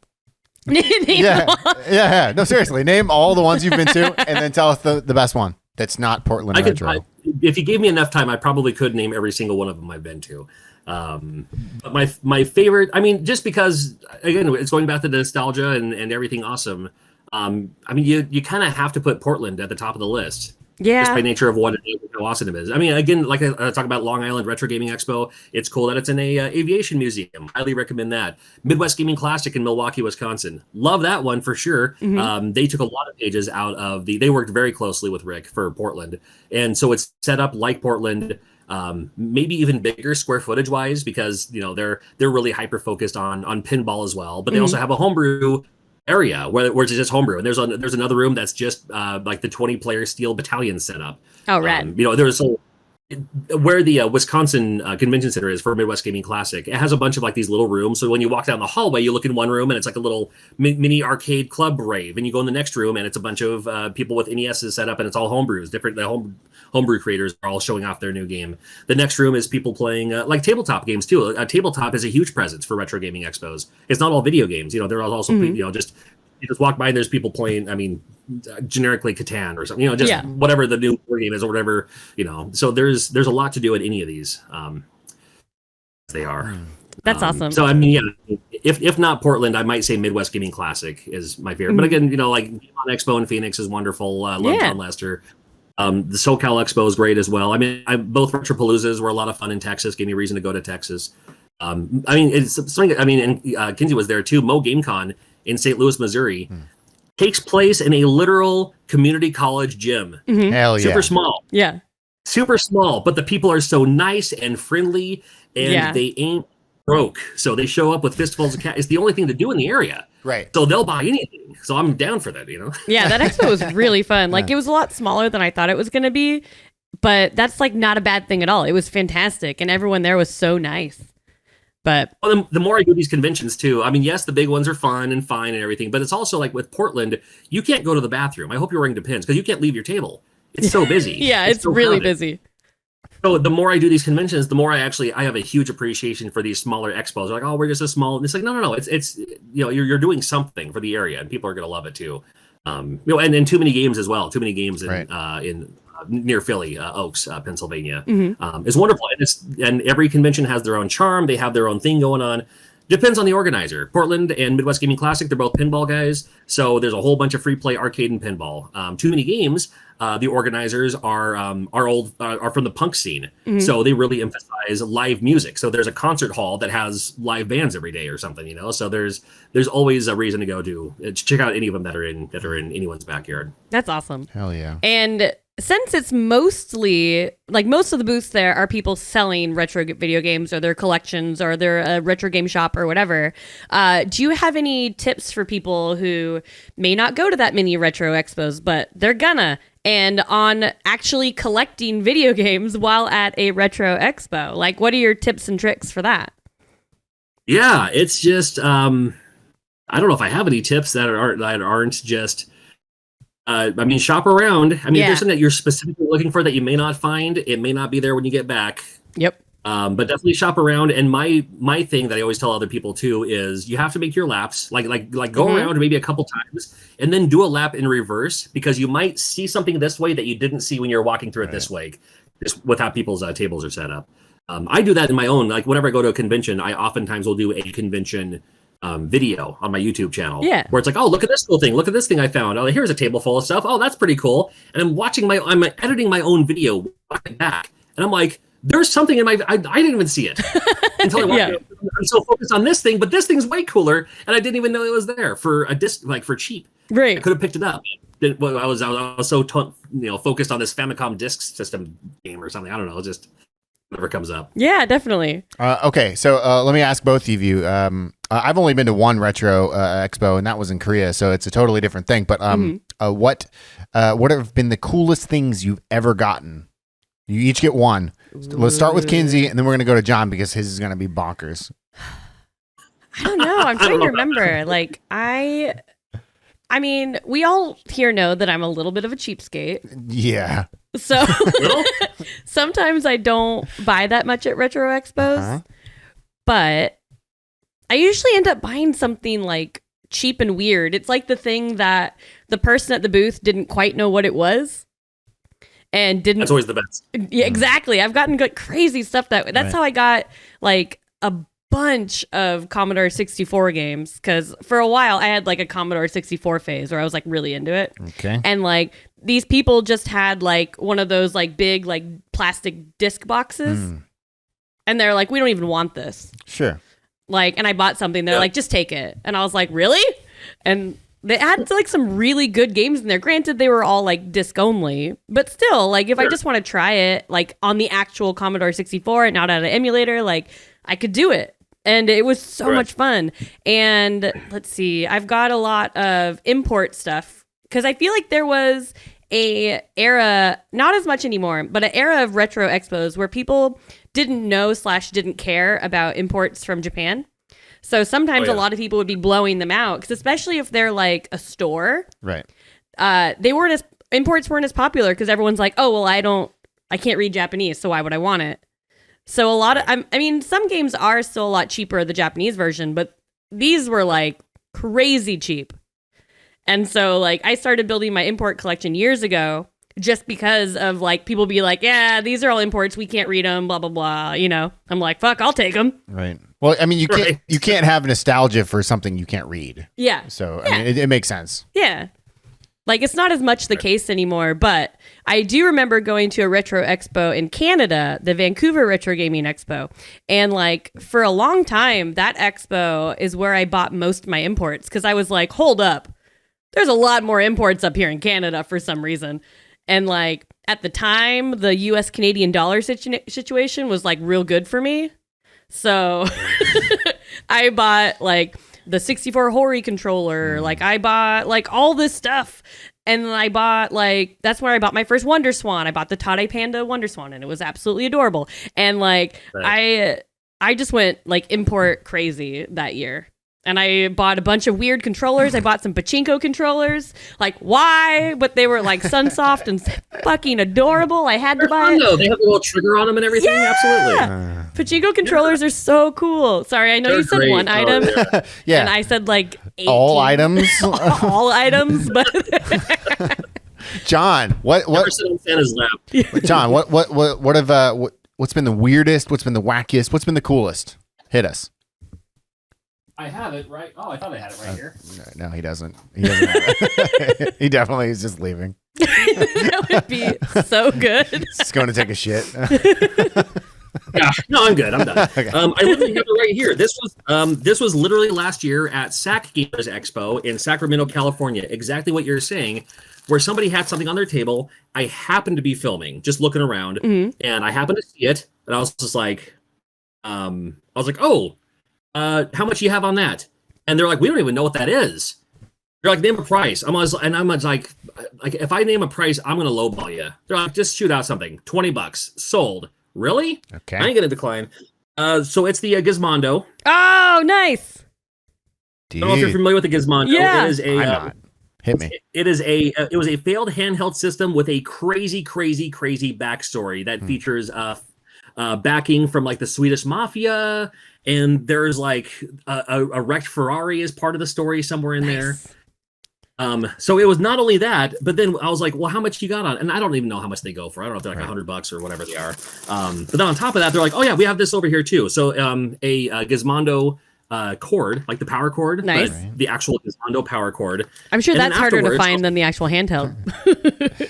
Name them all. Yeah. No, seriously. Name all the ones you've been to and then tell us the best one that's not Portland Retro. If you gave me enough time, I probably could name every single one of them I've been to. But my favorite, just because, again, it's going back to the nostalgia and everything awesome. You kind of have to put Portland at the top of the list. Yeah. Just by nature of what it is and how awesome it is. Again, like I talk about Long Island Retro Gaming Expo, it's cool that it's in a aviation museum. Highly recommend that. Midwest Gaming Classic in Milwaukee, Wisconsin. Love that one for sure. They took a lot of pages out of they worked very closely with Rick for Portland. And so it's set up like Portland, maybe even bigger square footage wise, because they're really hyper focused on pinball as well. But they also have a homebrew area where it's just homebrew, and there's another room that's just like the 20-player steel battalion setup. Oh, rad. There's where the Wisconsin Convention Center is for Midwest Gaming Classic. It has a bunch of like these little rooms. So when you walk down the hallway, you look in one room and it's like a little mini arcade club rave, and you go in the next room and it's a bunch of people with NESs set up, and it's all homebrews. The homebrew creators are all showing off their new game. The next room is people playing like tabletop games too. Tabletop is a huge presence for Retro Gaming Expos. It's not all video games. There are also just you just walk by and there's people playing. Generically Catan or something. Whatever the new board game is or whatever. So there's a lot to do at any of these. They are. That's awesome. So if not Portland, I might say Midwest Gaming Classic is my favorite. But again, like on Expo in Phoenix is wonderful. Love Town Lester. The SoCal Expo is great as well. Both Retropaloozas were a lot of fun in Texas. Gave me a reason to go to Texas. It's something. And Kinsey was there too. Mo GameCon in St. Louis, Missouri, takes place in a literal community college gym. Hell yeah. Super small. Yeah. Super small, but the people are so nice and friendly, and they ain't broke. So they show up with fistfuls of cash. It's the only thing to do in the area. Right. So they'll buy anything. So I'm down for that, Yeah, that expo was really fun. Like it was a lot smaller than I thought it was going to be, but that's like not a bad thing at all. It was fantastic, and everyone there was so nice. But the more I do these conventions too, yes, the big ones are fun and fine and everything, but it's also like with Portland, you can't go to the bathroom. I hope you're wearing Depends because you can't leave your table. It's so busy. Yeah, it's so really crowded. busy. So the more I do these conventions, the more I have a huge appreciation for these smaller expos. They're like, oh, we're just a small. And it's like, no. It's you're doing something for the area, and people are going to love it too. And too many games as well. Too many games in near Philly, Oaks, Pennsylvania, is wonderful. And every convention has their own charm. They have their own thing going on. Depends on the organizer. Portland and Midwest Gaming Classic, they're both pinball guys. So there's a whole bunch of free play arcade and pinball. Too many games. The organizers are from the punk scene. So they really emphasize live music. So there's a concert hall that has live bands every day or something, So there's always a reason to go to check out any of them that are in anyone's backyard. That's awesome. Hell yeah. And since it's mostly like most of the booths there are people selling retro video games or their collections or their retro game shop or whatever, do you have any tips for people who may not go to that many retro expos, but they're gonna, and on actually collecting video games while at a retro expo? Like, what are your tips and tricks for that? Yeah, it's just I don't know if I have any tips that aren't just I mean, shop around. I mean, Yeah. if there's something that you're specifically looking for that you may not find, it may not be there when you get back. Yep. But definitely shop around. And my thing that I always tell other people too is you have to make your laps, like go around maybe a couple times, and then do a lap in reverse, because you might see something this way that you didn't see when you're walking through it this way, just with how people's tables are set up. I do that in my own. Like whenever I go to a convention, I oftentimes will do a convention video on my YouTube channel. Yeah. Where it's like, oh, look at this cool thing. Look at this thing I found. Oh, here's a table full of stuff. Oh, that's pretty cool. And I'm editing my own video back, and I'm like, there's something in I didn't even see it until I watched it. I'm so focused on this thing, but this thing's way cooler, and I didn't even know it was there for a disc, like for cheap. Right. I could have picked it up. I was so focused on this Famicom disc system game or something. I don't know. It just never comes up. Yeah, definitely. Okay, so let me ask both of you. I've only been to one retro expo, and that was in Korea, so it's a totally different thing. But what have been the coolest things you've ever gotten? You each get one. Let's start with Kinsey, and then we're gonna go to John because his is gonna be bonkers. I don't know. I'm trying to remember. Like I mean, we all here know that I'm a little bit of a cheapskate. Yeah. So sometimes I don't buy that much at retro expos, but I usually end up buying something like cheap and weird. It's like the thing that the person at the booth didn't quite know what it was. And didn't. That's always the best. Yeah, exactly. I've gotten crazy stuff that way. That's how I got like a bunch of Commodore 64 games, because for a while I had like a Commodore 64 phase where I was like really into it. Okay. And like these people just had like one of those like big like plastic disc boxes, and they're like, we don't even want this. Sure. Like, and I bought something. They're like, just take it. And I was like, really? And they had like some really good games in there. Granted, they were all like disc only, but still, like if I just want to try it like on the actual Commodore 64 and not on an emulator, like I could do it. And it was so much fun. And let's see, I've got a lot of import stuff because I feel like there was a era, not as much anymore, but an era of retro expos where people didn't know / didn't care about imports from Japan. So sometimes a lot of people would be blowing them out, because especially if they're like a store, right? Imports weren't as popular because everyone's like, oh well, I can't read Japanese, so why would I want it? So a lot of, I mean, some games are still a lot cheaper, the Japanese version, but these were like crazy cheap. And so like I started building my import collection years ago, just because of like people be like, yeah, these are all imports, we can't read them, blah blah blah. You know, I'm like, fuck, I'll take them. Right. Well, I mean, you can't have nostalgia for something you can't read. Yeah. So I mean, it makes sense. Yeah. Like it's not as much the case anymore, but I do remember going to a retro expo in Canada, the Vancouver Retro Gaming Expo. And like for a long time, that expo is where I bought most of my imports, because I was like, hold up, there's a lot more imports up here in Canada for some reason. And like at the time, the US Canadian dollar situation was like real good for me. So I bought like the 64 Hori controller, like I bought like all this stuff. And then I bought like, that's where I bought my first Wonder Swan. I bought the Tade Panda Wonder Swan, and it was absolutely adorable. And like I just went like import crazy that year. And I bought a bunch of weird controllers. I bought some pachinko controllers. Like, why? But they were like Sunsoft and fucking adorable. I had to buy it. No, they have a little trigger on them and everything. Yeah! Absolutely. Pachinko controllers are so cool. Sorry, I know you said great. one item. Yeah. And I said like 18. All items. All items, but John, what? Never sit on Santa's lap. John, what's been the weirdest? What's been the wackiest? What's been the coolest? Hit us. I have it right. Oh, I thought I had it right here. No, he doesn't. He doesn't have it. He definitely is just leaving. that would be so good. Just going to take a shit. Yeah, no, I'm good. I'm done. Okay. I literally have it right here. This was literally last year at SAC Gamers Expo in Sacramento, California. Exactly what you're saying, where somebody had something on their table. I happened to be filming, just looking around, and I happened to see it, and I was just like, oh. How much you have on that? And they're like, we don't even know what that is. They're like, name a price. I'm like, if I name a price, I'm gonna lowball you. They're like, just shoot out something. $20 sold. Really? Okay. I ain't gonna decline. So it's the Gizmondo. Oh, nice. Dude. I don't know if you're familiar with the Gizmondo. Yeah. It is a. I'm not. Hit me. It was a failed handheld system with a crazy backstory that features backing from like the Swedish mafia, and there's like a wrecked Ferrari as part of the story somewhere in there. So it was not only that, but then I was like, well, how much you got on? And I don't even know how much they go for. I don't know if they're like $100 or whatever they are. But then on top of that, they're like, oh yeah, we have this over here too. So a Gizmondo cord, like the power cord, nice. But the actual Gizmondo power cord. I'm sure that's harder to find than the actual handheld.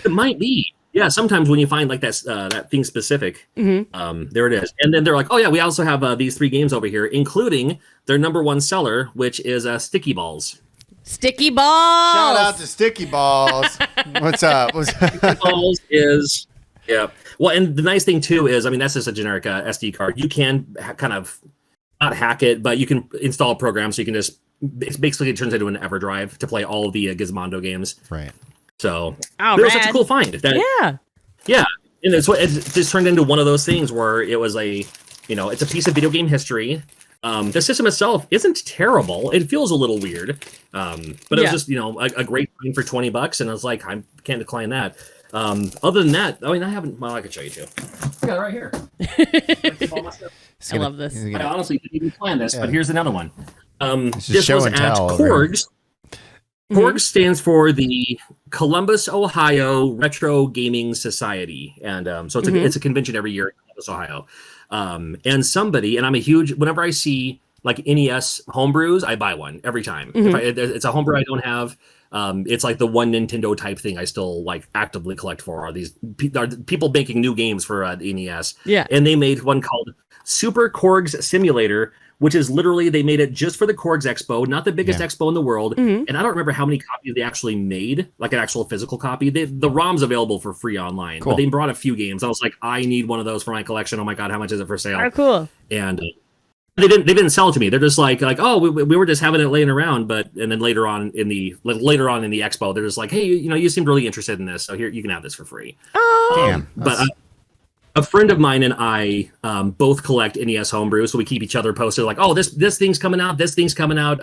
It might be. Yeah, sometimes when you find like that thing specific, there it is. And then they're like, oh yeah, we also have these 3 games over here, including their #1 seller, which is Sticky Balls. Sticky Balls! Shout out to Sticky Balls. What's up? Sticky Balls is, yeah. Well, and the nice thing too is, I mean, that's just a generic SD card. You can kind of not hack it, but you can install a program so you can just, it basically turns into an EverDrive to play all of the Gizmondo games. Right. So it was such a cool find. Yeah. And it just turned into one of those things where it was it's a piece of video game history. The system itself isn't terrible. It feels a little weird. But it was just, a great find for $20. And I was like, I can't decline that. Other than that, I mean, I could show you too. I got it right here. I love this. I honestly didn't even plan this, but here's another one. This was at Korgs. Korgs stands for the Columbus, Ohio Retro Gaming Society. And so it's a convention every year in Columbus, Ohio. And I'm a huge, whenever I see like NES homebrews, I buy one every time. If it's a homebrew I don't have, it's like the one Nintendo type thing I still like actively collect for are these people making new games for the NES. Yeah. And they made one called Super Korgs Simulator, which is literally, they made it just for the Korgs Expo, not the biggest expo in the world. And I don't remember how many copies they actually made, like an actual physical copy. The ROM's available for free online, but they brought a few games. I was like, I need one of those for my collection. Oh my God, how much is it for sale? Oh, cool. And they didn't sell it to me. They're just like, oh, we were just having it laying around, and then later on in the expo, they're just like, hey, you seemed really interested in this, so here you can have this for free. Oh, damn. But a friend of mine and I both collect NES homebrew, so we keep each other posted. Like, oh, this thing's coming out. This thing's coming out.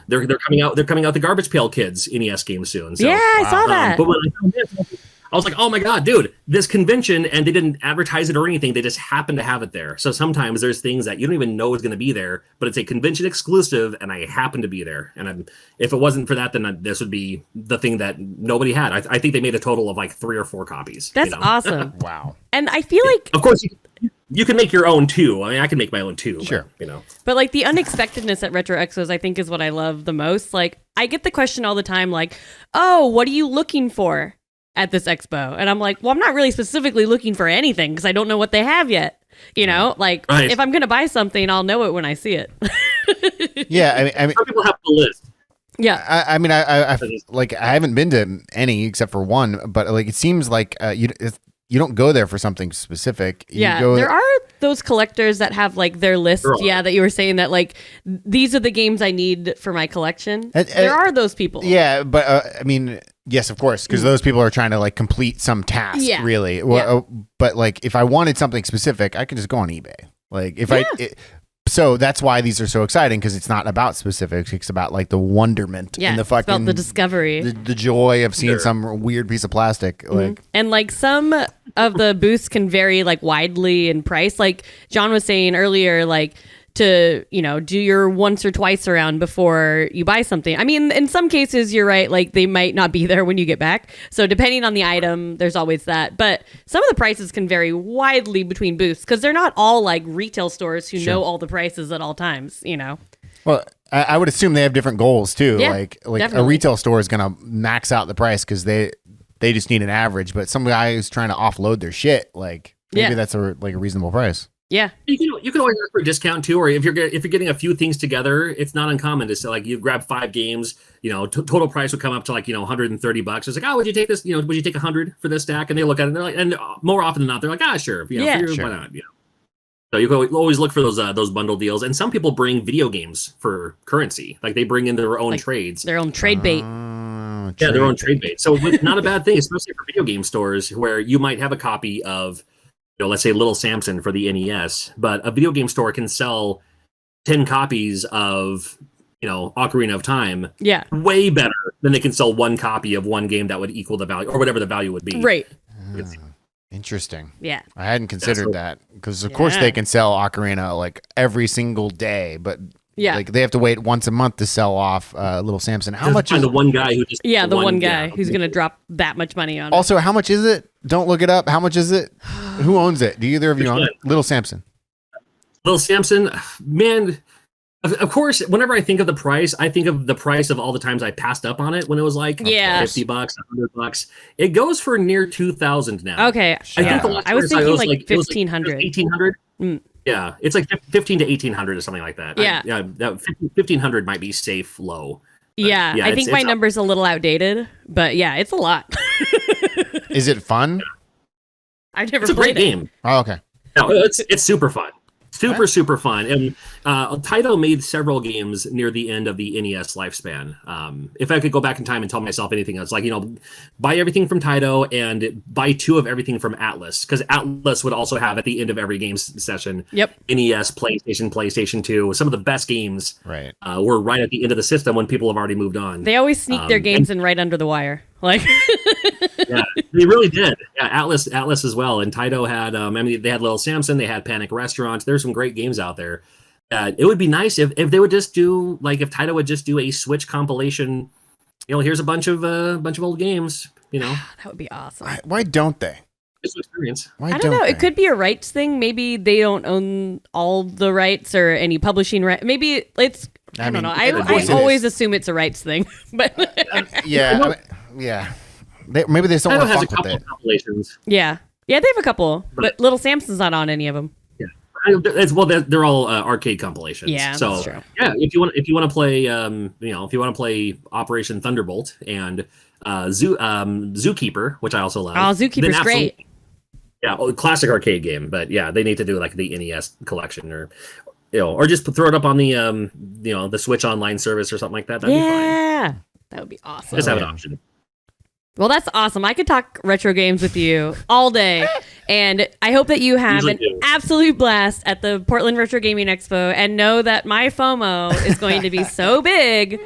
They're coming out. They're coming out the Garbage Pail Kids NES game soon. So, yeah, I saw that. But when I found this, I was like, oh my God, dude, this convention, and they didn't advertise it or anything. They just happened to have it there. So sometimes there's things that you don't even know is going to be there, but it's a convention exclusive, and I happen to be there. And if it wasn't for that, then this would be the thing that nobody had. I think they made a total of like 3 or 4 copies. That's awesome. Wow. And I feel like, of course, you can make your own too. I mean, I can make my own too. Sure. But like the unexpectedness at Retro Expos, I think is what I love the most. Like I get the question all the time, like, oh, what are you looking for at this expo? And I'm like, well, I'm not really specifically looking for anything because I don't know what they have yet. If I'm going to buy something, I'll know it when I see it. Yeah. I mean, some people have the list. Yeah. I mean, I haven't been to any except for one, but like, it seems like you don't go there for something specific. There are those collectors that have like their list. Yeah, that you were saying that like these are the games I need for my collection. There are those people. Yeah, but I mean, yes, of course, because those people are trying to like complete some task. Yeah. Really. But like, if I wanted something specific, I could just go on eBay. Like so that's why these are so exciting, because it's not about specifics. It's about like the wonderment and the fucking about the discovery, the joy of seeing some weird piece of plastic. Like, and like some of the booths can vary like widely in price. Like John was saying earlier, like to do your once or twice around before you buy something. I mean, in some cases you're right, like they might not be there when you get back, so depending on the item there's always that. But some of the prices can vary widely between booths because they're not all like retail stores who know all the prices at all times. Well, I would assume they have different goals too. Yeah, like definitely. a retail store is gonna max out the price because they just need an average, but some guy who's trying to offload their shit, like maybe that's a reasonable price. Yeah, you can always ask for a discount too, or if you're getting a few things together, it's not uncommon to say like you grab 5 games, total price would come up to like $130. It's like, oh, would you take this? Would you take 100 for this stack? And they look at it, and they're like, and more often than not, they're like, sure, sure. Why not? So you can always look for those bundle deals, and some people bring video games for currency, like they bring in their own like trades, their own trade bait. Their own trade bait. So not a bad thing, especially for video game stores where you might have a copy of, let's say Little Samson for the NES, but a video game store can sell 10 copies of Ocarina of Time, Yeah. way better than they can sell one copy of one game that would equal the value or whatever the value would be. Right. Interesting. Yeah. I hadn't considered that because, of course, they can sell Ocarina like every single day, but like they have to wait once a month to sell off Little Samson. How much is the one guy who just the one guy who's going to drop that much money on it. Also, how much is it? Don't look it up. How much is it? Who owns it? Do either of you own it? Little Samson. Little Samson, man. Of course, whenever I think of the price, I think of the price of all the times I passed up on it when it was like $50, $100. It goes for near 2,000 now. Okay, I think the last I was time thinking saw it like 1,500. 1,800. Yeah, it's like 15 to 1,800 or something like that. Yeah, 1,500 might be safe low. Yeah, I think my number's a little outdated, but yeah, it's a lot. Is it fun? I've never It's a played great game. Oh, okay. No, it's super fun. Super fun. And Taito made several games near the end of the NES lifespan. If I could go back in time and tell myself anything else, like, buy everything from Taito and buy 2 of everything from Atlas, because Atlas would also have at the end of every game session, NES, PlayStation 2. Some of the best games were right at the end of the system when people have already moved on. They always sneak their games in right under the wire. Like, yeah, they really did. Yeah, Atlas as well. And Taito had, they had Little Samson, they had Panic Restaurant. There's some great games out there. It would be nice if they would just do, like, if Taito would just do a Switch compilation. Here's a bunch of old games. That would be awesome. Why don't they? It's an experience. I don't know. It could be a rights thing. Maybe they don't own all the rights or any publishing right. Maybe it's. I don't know. I always assume it's a rights thing, but yeah. Maybe they just don't want to fuck with it. Compilations. Yeah, they have a couple, but Little Samson's not on any of them. Yeah, they're all arcade compilations. Yeah, so that's true. Yeah, if you want to play, if you want to play Operation Thunderbolt and Zookeeper, which I also love. Oh, Zookeeper's great. Yeah, classic arcade game, but yeah, they need to do like the NES collection or just throw it up on the the Switch Online service or something like that. That'd be fine. That would be awesome. Just have an option. Well, that's awesome. I could talk retro games with you all day. And I hope that you have an absolute blast at the Portland Retro Gaming Expo and know that my FOMO is going to be so big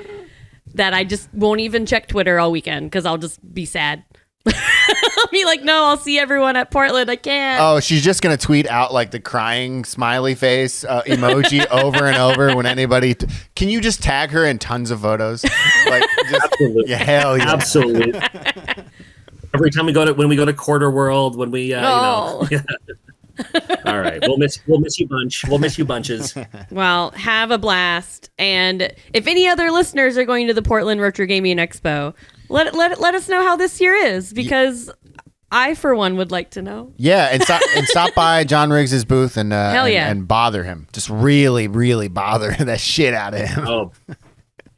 that I just won't even check Twitter all weekend because I'll just be sad. I'll be like, no, I'll see everyone at Portland. I can't. Oh, she's just going to tweet out like the crying smiley face emoji over and over when anybody. Can you just tag her in tons of photos? Like, just, absolutely. Yeah, hell yeah. Absolutely. Every time we go to Quarter World, when we, All right. We'll miss you bunch. We'll miss you bunches. Well, have a blast. And if any other listeners are going to the Portland Retro Gaming Expo, let us know how this year is, because I, for one, would like to know. Yeah, and stop by John Riggs' booth and and bother him. Just really, really bother the shit out of him. Oh,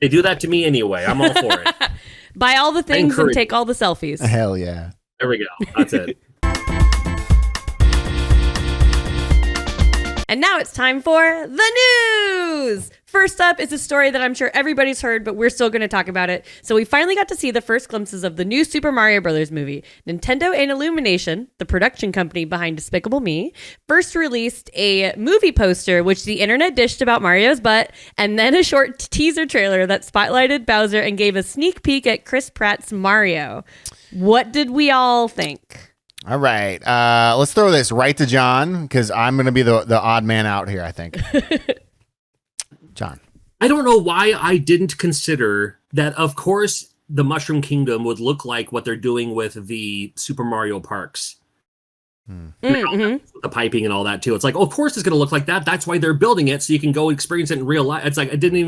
they do that to me anyway. I'm all for it. Buy all the things and take all the selfies. Hell yeah. There we go. That's it. And now it's time for the news. First up is a story that I'm sure everybody's heard, but we're still going to talk about it. So we finally got to see the first glimpses of the new Super Mario Brothers movie. Nintendo and Illumination, the production company behind Despicable Me, first released a movie poster, which the internet dished about Mario's butt, and then a short teaser trailer that spotlighted Bowser and gave a sneak peek at Chris Pratt's Mario. What did we all think? All right. Let's throw this right to John, because I'm going to be the odd man out here, I think. John. I don't know why I didn't consider that, of course, the Mushroom Kingdom would look like what they're doing with the Super Mario parks. The piping and all that, too. It's like, of course it's going to look like that. That's why they're building it, so you can go experience it in real life. It's like, it didn't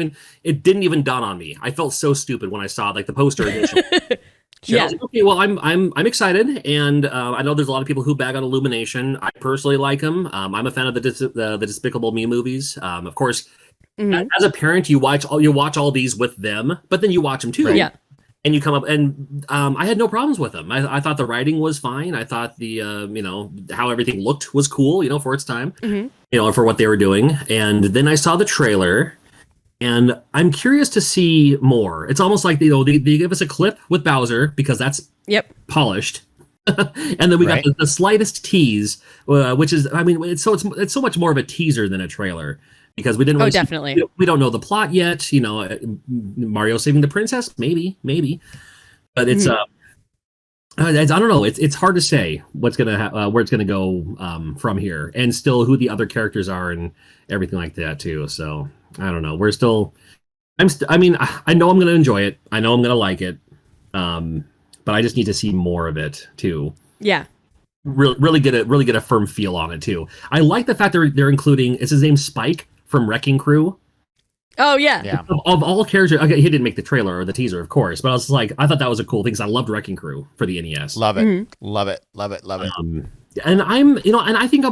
even dawn on me. I felt so stupid when I saw like the poster initially. Yeah. I was like, okay, well, I'm excited, and I know there's a lot of people who bag on Illumination. I personally like them. I'm a fan of the Despicable Me movies. Of course, as a parent, you watch all these with them, but then you watch them too. Yeah. And you come up, and I had no problems with them. I thought the writing was fine. I thought the how everything looked was cool, for its time, for what they were doing. And then I saw the trailer. And I'm curious to see more. It's almost like they give us a clip with Bowser because that's polished, and then we got the slightest tease, which is it's so much more of a teaser than a trailer. because we didn't really definitely. we don't know the plot yet. You know, Mario saving the princess, maybe, but it's I don't know. It's hard to say what's gonna where it's gonna go from here, and still who the other characters are and everything like that too. So I don't know. We're still. I mean, I know I'm gonna enjoy it. I know I'm gonna like it. But I just need to see more of it too. Yeah. Really get a firm feel on it too. I like the fact they're including. Is his name Spike from Wrecking Crew? Oh yeah. Of all characters, okay, he didn't make the trailer or the teaser, of course, but I was like, I thought that was a cool thing because I loved Wrecking Crew for the NES. Love it, love it. And I'm, and I think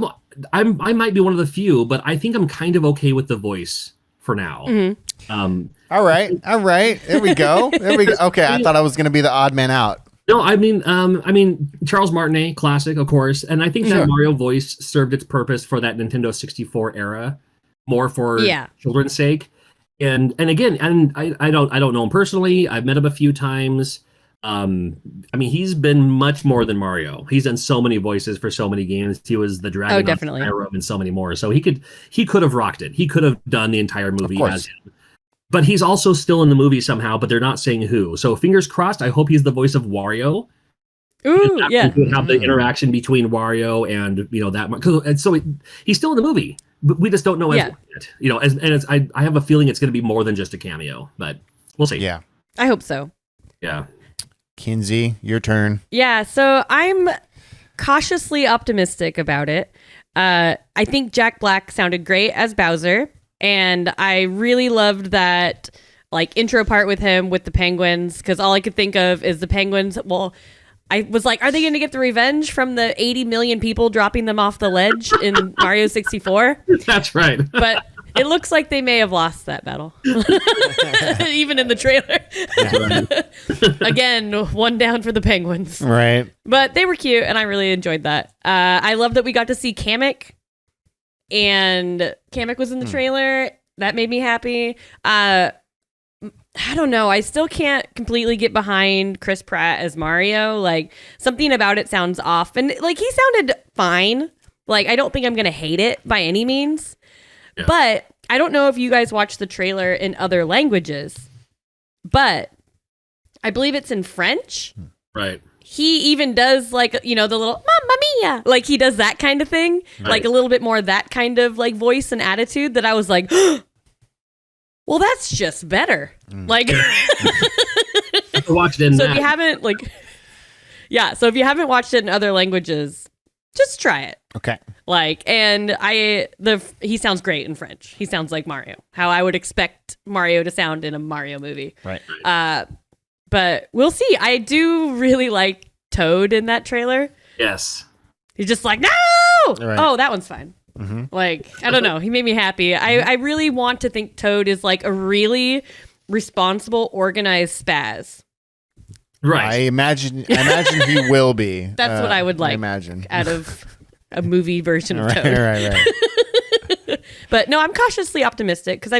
I might be one of the few, but I think I'm kind of okay with the voice for now. All right. There we go. Okay, I thought I was going to be the odd man out. No, I mean, Charles Martinet, classic, of course, and I think that Mario voice served its purpose for that Nintendo 64 era, more for children's sake. And again, I don't know him personally. I've met him a few times. I mean, he's been much more than Mario. He's done so many voices for so many games. He was the dragon, definitely, and so many more. So he could have rocked it. He could have done the entire movie as him. But he's also still in the movie somehow. But they're not saying who. So fingers crossed. I hope he's the voice of Wario. Ooh, yeah. Have the interaction between Wario and that. And so he's still in the movie. But we just don't know yet. I have a feeling it's going to be more than just a cameo. But we'll see. Yeah, I hope so. Yeah. Kinsey, your turn. Yeah, so I'm cautiously optimistic about it. I think Jack Black sounded great as Bowser, and I really loved that intro part with him with the penguins, because all I could think of is the penguins. Well, I was like, are they going to get the revenge from the 80 million people dropping them off the ledge in Mario 64? That's right. But it looks like they may have lost that battle, even in the trailer. Again, one down for the penguins. Right. But they were cute, and I really enjoyed that. I love that we got to see Kamek, and Kamek was in the trailer. That made me happy. I don't know. I still can't completely get behind Chris Pratt as Mario. Something about it sounds off, and he sounded fine. I don't think I'm gonna hate it by any means. Yeah. But I don't know if you guys watched the trailer in other languages, but I believe it's in French. Right. He even does the little Mamma Mia. He does that kind of thing. Right. A little bit more that kind of voice and attitude that I was like, well, that's just better. Watch it in so if you haven't so if you haven't watched it in other languages, just try it. Okay. He sounds great in French. He sounds like Mario, how I would expect Mario to sound in a Mario movie. Right. But we'll see. I do really like Toad in that trailer. Yes. He's just like, no! Right. Oh, that one's fine. Mm-hmm. I don't know. He made me happy. I really want to think Toad is a really responsible, organized spaz. Right. I imagine he will be. That's what I would like. I imagine out of a movie version of Toad. Right. But no, I'm cautiously optimistic because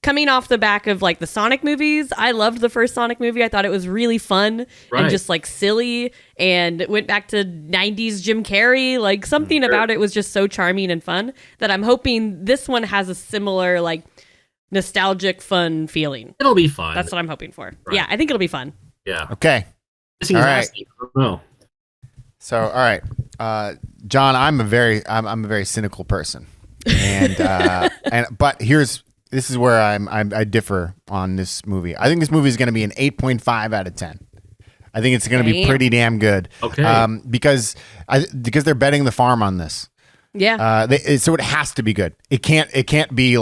coming off the back of the Sonic movies, I loved the first Sonic movie. I thought it was really fun and just silly, and it went back to 90s Jim Carrey. Something about it was just so charming and fun that I'm hoping this one has a similar nostalgic fun feeling. It'll be fun. That's what I'm hoping for. Right. Yeah, I think it'll be fun. Yeah. Okay. All right. So, all right, John, I'm a very cynical person, and but this is where I differ on this movie. I think this movie is going to be an 8.5 out of 10. I think it's going to be pretty damn good. Okay. Because they're betting the farm on this. Yeah. So it has to be good. It can't be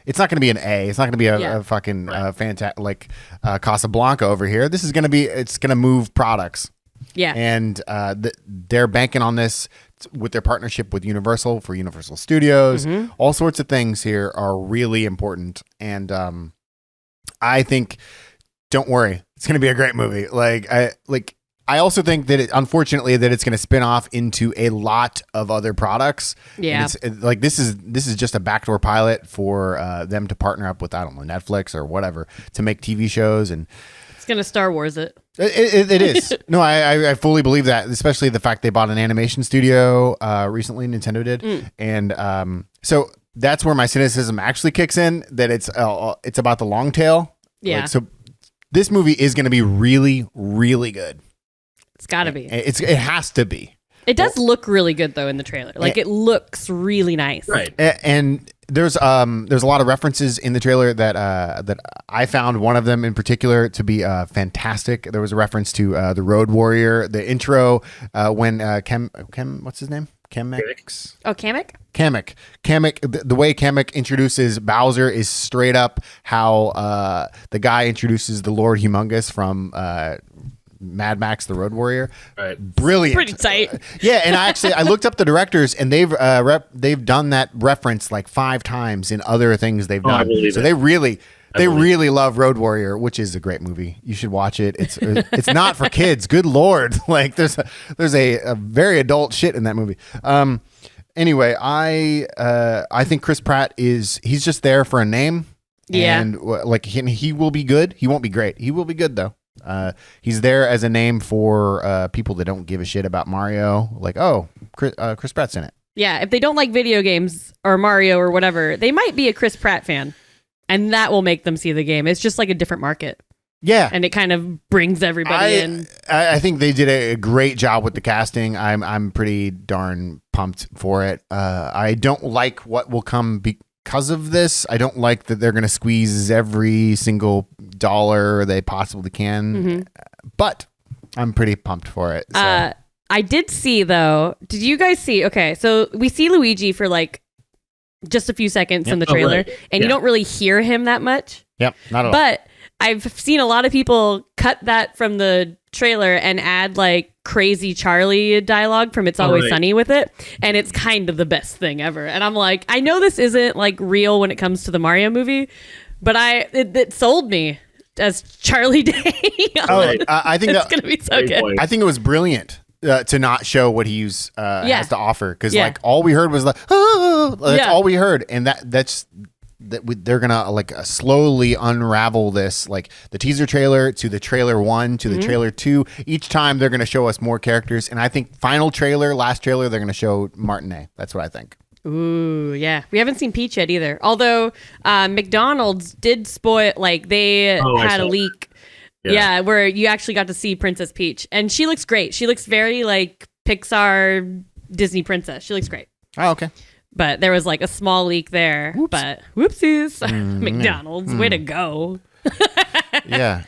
it's not going to be an A. It's not going to be a fucking fantastic Casablanca over here. This is going to be. It's going to move products. Yeah. And they're banking on this with their partnership with Universal for Universal Studios. Mm-hmm. All sorts of things here are really important. And I think, don't worry, it's going to be a great movie. I also think that unfortunately that it's going to spin off into a lot of other products. Yeah. This is just a backdoor pilot for them to partner up with, I don't know, Netflix or whatever to make TV shows, and it's going to Star Wars it. It is. No, I fully believe that, especially the fact they bought an animation studio recently. Nintendo did. And so that's where my cynicism actually kicks in. That it's about the long tail. Yeah. Like, so this movie is going to be really, really good. It's got to be. It has to be. It does look really good though in the trailer. Like it looks really nice. Right. And there's a lot of references in the trailer that I found one of them in particular to be fantastic. There was a reference to the Road Warrior, the intro when Kem what's his name? Kamek. Oh, Kamek? Kamek. The way Kamek introduces Bowser is straight up how the guy introduces the Lord Humongous from Mad Max: The Road Warrior. Right. Brilliant. Pretty tight. Yeah, and I looked up the directors, and they've done that reference like 5 times in other things they've done. So they really love Road Warrior, which is a great movie. You should watch it. It's not for kids. Good Lord. Like there's a very adult shit in that movie. Anyway, I think Chris Pratt he's just there for a name. Yeah. And like he will be good. He won't be great. He will be good though. He's there as a name for people that don't give a shit about Mario. Like, oh, Chris Pratt's in it. Yeah, if they don't like video games or Mario or whatever, they might be a Chris Pratt fan. And that will make them see the game. It's just like a different market. Yeah. And it kind of brings everybody in. I think they did a great job with the casting. I'm pretty darn pumped for it. I don't like what will come because of this. I don't like that they're going to squeeze every single dollar they possibly can. Mm-hmm. But I'm pretty pumped for it. So. I did see, though. Did you guys see? Okay, so we see Luigi for like just a few seconds in the trailer, right. and you don't really hear him that much. Yep, not at all. But I've seen a lot of people cut that from the trailer and add like crazy Charlie dialogue from It's Always Sunny with it, and it's kind of the best thing ever. And I'm like, I know this isn't like real when it comes to the Mario movie, but it sold me as Charlie Day. I think it's gonna be so good. I think it was brilliant. To not show what he's has to offer, because like all we heard was like, oh, that's all we heard, and they're gonna like slowly unravel this, like the teaser trailer to the trailer 1 to the trailer 2. Each time they're gonna show us more characters, and I think last trailer they're gonna show Martinet. That's what I think. Ooh, yeah. We haven't seen Peach yet either. Although McDonald's did spoil, like they had a leak. Yeah, where you actually got to see Princess Peach. And she looks great. She looks very like Pixar Disney princess. She looks great. Oh, okay. But there was like a small leak there. Whoops. But whoopsies. McDonald's, way to go. Yeah.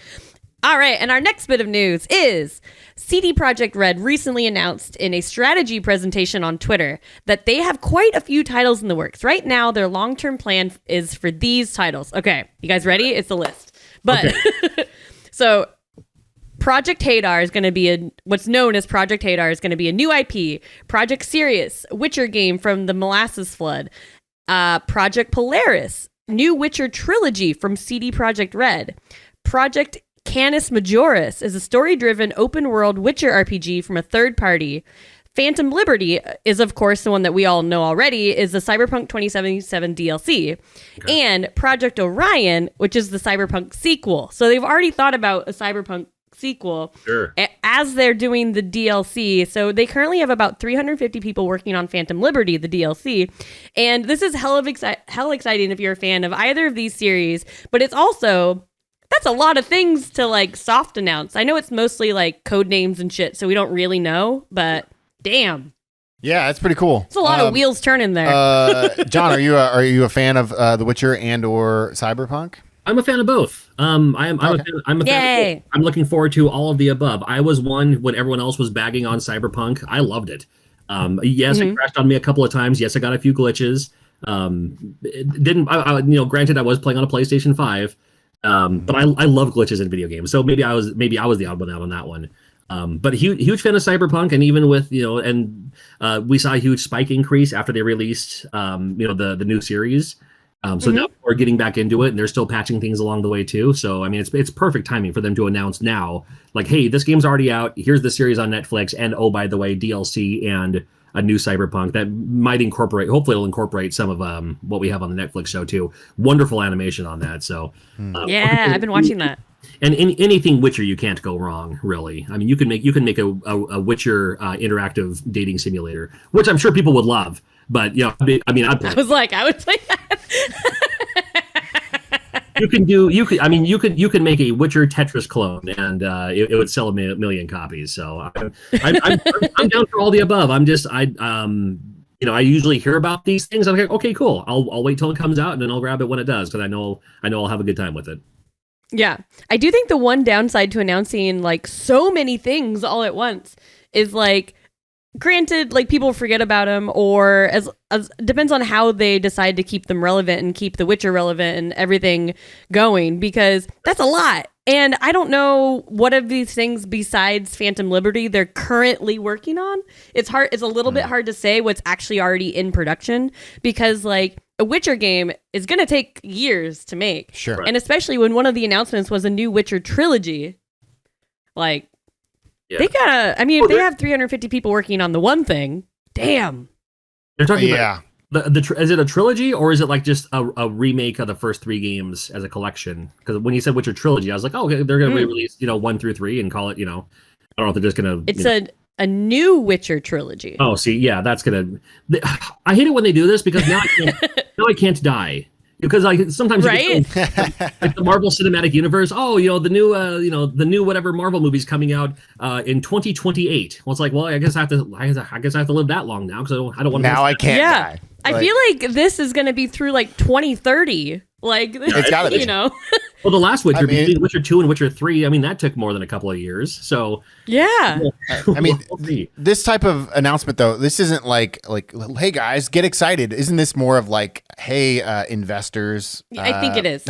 All right, and our next bit of news is CD Projekt Red recently announced in a strategy presentation on Twitter that they have quite a few titles in the works. Right now, their long-term plan is for these titles. Okay, you guys ready? It's a list. But... Okay. So, Projekt Hadar is going to be what's known as Projekt Hadar is going to be a new IP. Project Sirius, Witcher game from the Molasses Flood. Project Polaris, new Witcher trilogy from CD Projekt Red. Project Canis Majoris is a story-driven open-world Witcher RPG from a third party. Phantom Liberty is, of course, the one that we all know already, is the Cyberpunk 2077 DLC. Okay. And Project Orion, which is the Cyberpunk sequel. So they've already thought about a Cyberpunk sequel as they're doing the DLC. So they currently have about 350 people working on Phantom Liberty, the DLC. And this is hell exciting if you're a fan of either of these series. But it's also... that's a lot of things to like soft announce. I know it's mostly like code names and shit, so we don't really know, but... damn. Yeah, that's pretty cool. It's a lot of wheels turning there. John, are you a fan of The Witcher and or Cyberpunk? I'm a fan of both. I'm a fan of both. I'm looking forward to all of the above. I was one when everyone else was bagging on Cyberpunk. I loved it. Yes, it crashed on me a couple of times. Yes, I got a few glitches. It didn't. Granted, I was playing on a PlayStation 5. But I love glitches in video games. So maybe I was the odd one out on that one. But huge fan of Cyberpunk, and even with we saw a huge spike increase after they released the new series. So now we're getting back into it, and they're still patching things along the way too. So I mean, it's perfect timing for them to announce now, like, hey, this game's already out. Here's the series on Netflix, and oh, by the way, DLC and a new Cyberpunk that might hopefully it'll incorporate some of what we have on the Netflix show too. Wonderful animation on that. So I've been watching that. And anything Witcher, you can't go wrong, really. I mean, you can make a Witcher interactive dating simulator, which I'm sure people would love. But I'd play I would play that. You can make a Witcher Tetris clone, and it would sell a million copies. So I'm down for all the above. I usually hear about these things. I'm like, okay, cool. I'll wait till it comes out, and then I'll grab it when it does, because I know I'll have a good time with it. Yeah, I do think the one downside to announcing like so many things all at once is like, granted, like people forget about them, or as depends on how they decide to keep them relevant and keep The Witcher relevant and everything going, because that's a lot. And I don't know what of these things besides Phantom Liberty they're currently working on. It's a little bit hard to say what's actually already in production, because like a Witcher game is going to take years to make. Sure. And especially when one of the announcements was a new Witcher trilogy, like, they gotta, they have 350 people working on the one thing. Damn. They're talking about is it a trilogy, or is it like just a remake of the first 3 games as a collection? Because when you said Witcher trilogy, I was like, oh, okay, they're gonna re-release 1 through 3 and call it, I don't know if they're just gonna. It's a new Witcher trilogy. Oh, see, yeah, that's gonna. I hate it when they do this, because now I can't die. Because like sometimes right? Like the Marvel Cinematic Universe, the new whatever Marvel movie's coming out in 2028. Well, it's like, well, I guess I have to live that long now, because I don't want to. Now I can't die. I feel like this is going to be through like 2030. Like, it's gotta be. Well, the last Witcher, between Witcher 2 and Witcher 3, that took more than a couple of years. So yeah, this type of announcement though, this isn't like, hey guys, get excited. Isn't this more of like, hey, investors? I think it is.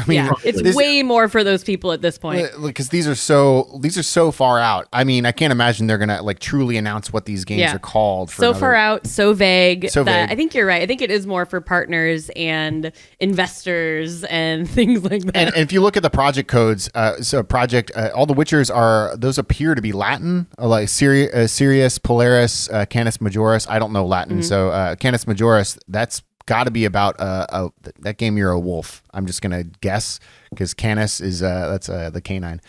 It's way more for those people at this point, because these are so far out. I can't imagine they're gonna like truly announce what these games are called. Far out, so vague. I think you're right. I think it is more for partners and investors and things like that. And if you look at the project codes, all the Witchers those appear to be Latin, like Sirius, Polaris, Canis Majoris. I don't know Latin, so Canis Majoris, that's got to be about that game. You're a wolf. I'm just gonna guess, because Canis is that's the canine.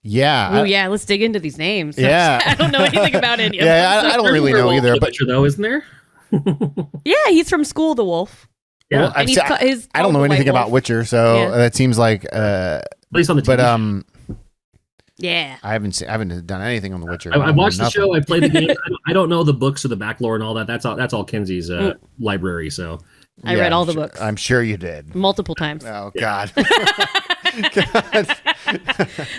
Yeah. Let's dig into these names. Yeah. I don't know anything about any of them. I don't really know either. But Witcher, though, isn't there? Yeah, he's from School the Wolf. Yeah, well, I don't know anything about Witcher, so that seems like at least on the TV. But yeah, I haven't done anything on the Witcher. I watched the show. I played the game. I don't know the books or the back lore and all that. That's all Kinsey's library. So I read all the books. I'm sure you did multiple times. Oh God.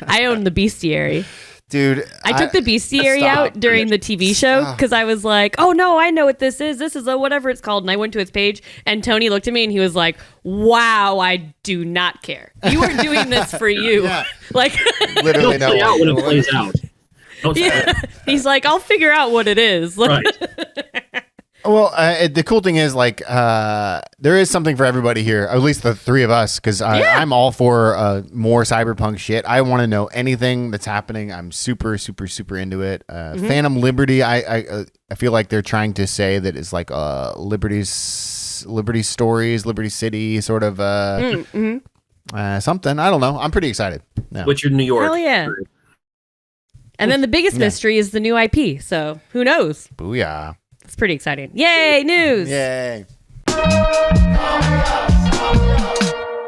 I own the bestiary. Dude, I took the bestiary out during the TV show because I was like, oh no, I know what this is. This is whatever it's called. And I went to its page, and Tony looked at me and he was like, wow, I do not care. You are doing this for you. Yeah. Like, literally play out when it plays out. He's like, I'll figure out what it is. Right. Well, the cool thing is, like, there is something for everybody here, at least the 3 of us, because I'm all for more cyberpunk shit. I want to know anything that's happening. I'm super, super, super into it. Phantom Liberty, I feel like they're trying to say that it's like Liberty Stories, Liberty City, sort of something. I don't know. I'm pretty excited. No. Witcher New York. Hell yeah. And then the biggest mystery is the new IP, so who knows? Booyah. It's pretty exciting. Yay, news! Yay.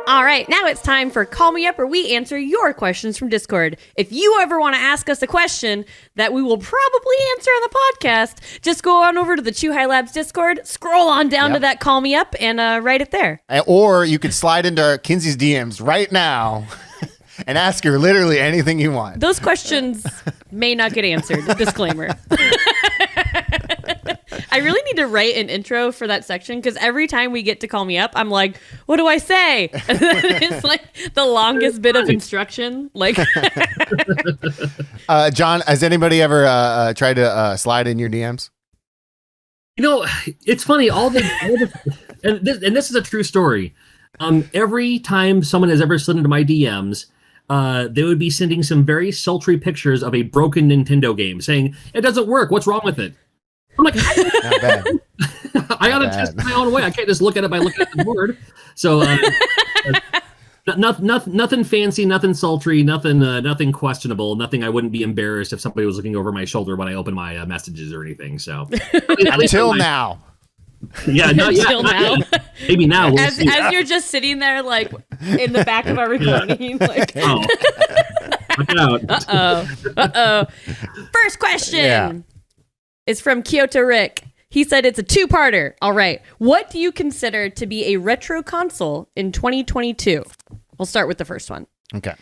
All right, now it's time for Call Me Up, where we answer your questions from Discord. If you ever want to ask us a question that we will probably answer on the podcast, just go on over to the Chew High Labs Discord, scroll on down to that Call Me Up, and write it there. Or you could slide into Kinsey's DMs right now and ask her literally anything you want. Those questions may not get answered. Disclaimer. I really need to write an intro for that section, because every time we get to Call Me Up, I'm like, what do I say? And then it's like the longest bit of instruction. Like, John, has anybody ever tried to slide in your DMs? It's funny. And this is a true story. Every time someone has ever slid into my DMs, they would be sending some very sultry pictures of a broken Nintendo game, saying, it doesn't work. What's wrong with it? I'm like, not bad. I gotta test my own way. I can't just look at it by looking at the board. So Nothing fancy, nothing sultry, nothing questionable, nothing I wouldn't be embarrassed if somebody was looking over my shoulder when I open my messages or anything. So Until now. Yeah, Until now. Maybe now. We'll As you're just sitting there, like in the back of our recording, like, oh. Look out. uh-oh. First question is from Kyoto Rick. He said it's a two-parter. All right. What do you consider to be a retro console in 2022? We'll start with the first one. Okay.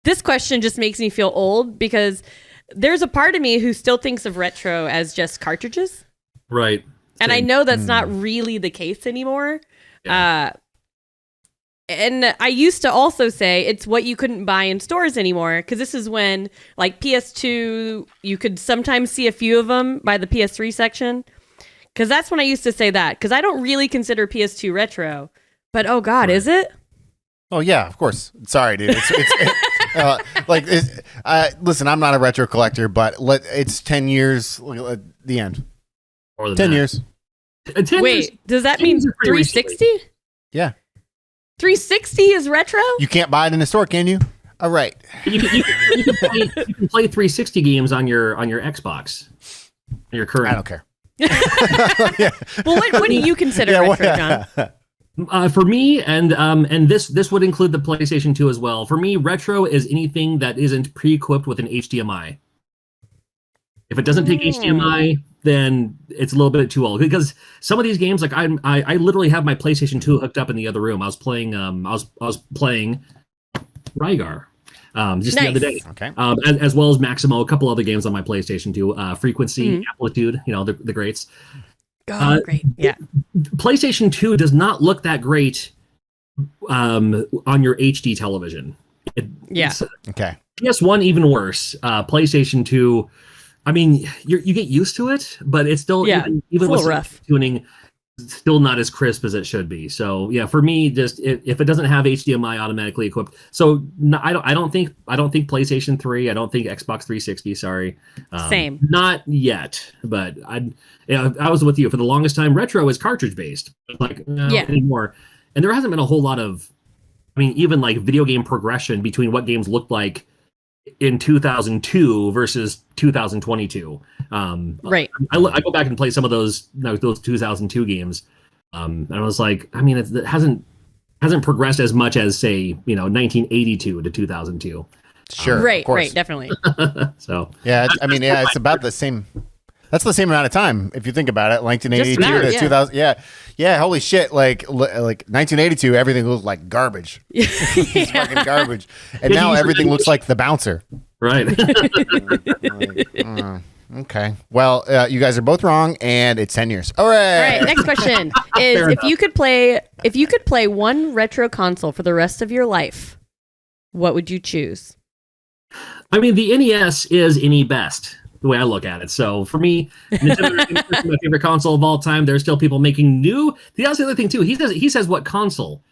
This question just makes me feel old because there's a part of me who still thinks of retro as just cartridges. Right. And I know that's not really the case anymore. Yeah. And I used to also say it's what you couldn't buy in stores anymore, because this is when, like, PS2, you could sometimes see a few of them by the PS3 section. Because that's when I used to say that. Because I don't really consider PS2 retro. But, oh, God, is it? Oh, yeah, of course. Sorry, dude. Listen, I'm not a retro collector, but it's 10 years at the end. More than 10 that. years. 10 Wait, years, does that mean 360? Yeah. 360 is retro? You can't buy it in the store, can you? All right. You can play 360 games on your Xbox. Your current. I don't care. Well, what do you consider retro, John? For me, and this would include the PlayStation 2 as well. For me, retro is anything that isn't pre-equipped with an HDMI. If it doesn't take HDMI, then it's a little bit too old. Because some of these games, like I literally have my PlayStation 2 hooked up in the other room. I was playing Rygar the other day. Okay. As well as Maximo, a couple other games on my PlayStation 2. Frequency, Amplitude, the greats. Oh, great. Yeah. PlayStation 2 does not look that great on your HD television. Okay. PS1 even worse. PlayStation 2, I mean, you get used to it, but it's still even with rough tuning, still not as crisp as it should be. So yeah, for me, just if it doesn't have HDMI automatically equipped, so no, I don't think PlayStation 3, I don't think Xbox 360. Sorry, same. Not yet, but I was with you for the longest time. Retro is cartridge based, like anymore, and there hasn't been a whole lot of, I mean, even like video game progression between what games looked like in 2002 versus 2022. Right. I go back and play some of those 2002 games, and I was like, I mean, it hasn't progressed as much as, say, 1982 to 2002. Sure. Right. Definitely. So yeah, it's about the same. That's the same amount of time if you think about it. 1982 to 2000. Yeah. Holy shit! Like 1982, everything looked like garbage. It's fucking garbage, and now everything looks like the bouncer. Right. Okay. Well, you guys are both wrong, and it's 10 years. All right. Next question is: if you could play one retro console for the rest of your life, what would you choose? I mean, the NES is any best, the way I look at it. So for me, Nintendo is my favorite console of all time. There's still people making new. That's the other thing too. He says what console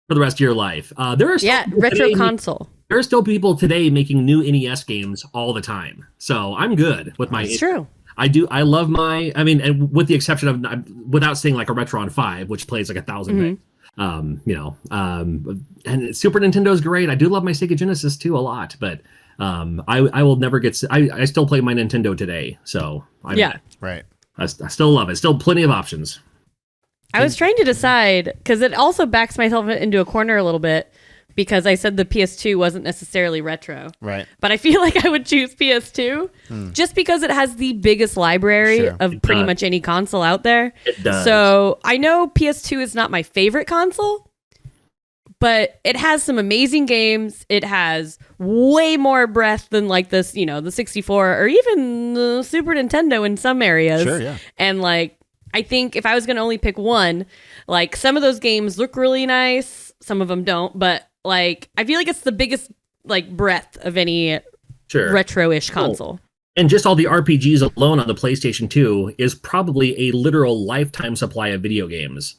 for the rest of your life. There are retro console. There are still people today making new NES games all the time. So I'm good with my. It's true. I do. I love my. I mean, and with the exception of, without saying like a Retron 5, which plays like 1,000 bits. And Super Nintendo is great. I do love my Sega Genesis too a lot, but. I will never get. I still play my Nintendo today, so right. I still love it. Still plenty of options. I was trying to decide because it also backs myself into a corner a little bit because I said the PS2 wasn't necessarily retro, right? But I feel like I would choose PS2 just because it has the biggest library of pretty much any console out there. It does. So I know PS2 is not my favorite console. But it has some amazing games. It has way more breadth than like this, the 64 or even the Super Nintendo in some areas. Sure, yeah. And like, I think if I was going to only pick one, like some of those games look really nice. Some of them don't. But like, I feel like it's the biggest like breadth of any retro-ish console. And just all the RPGs alone on the PlayStation 2 is probably a literal lifetime supply of video games.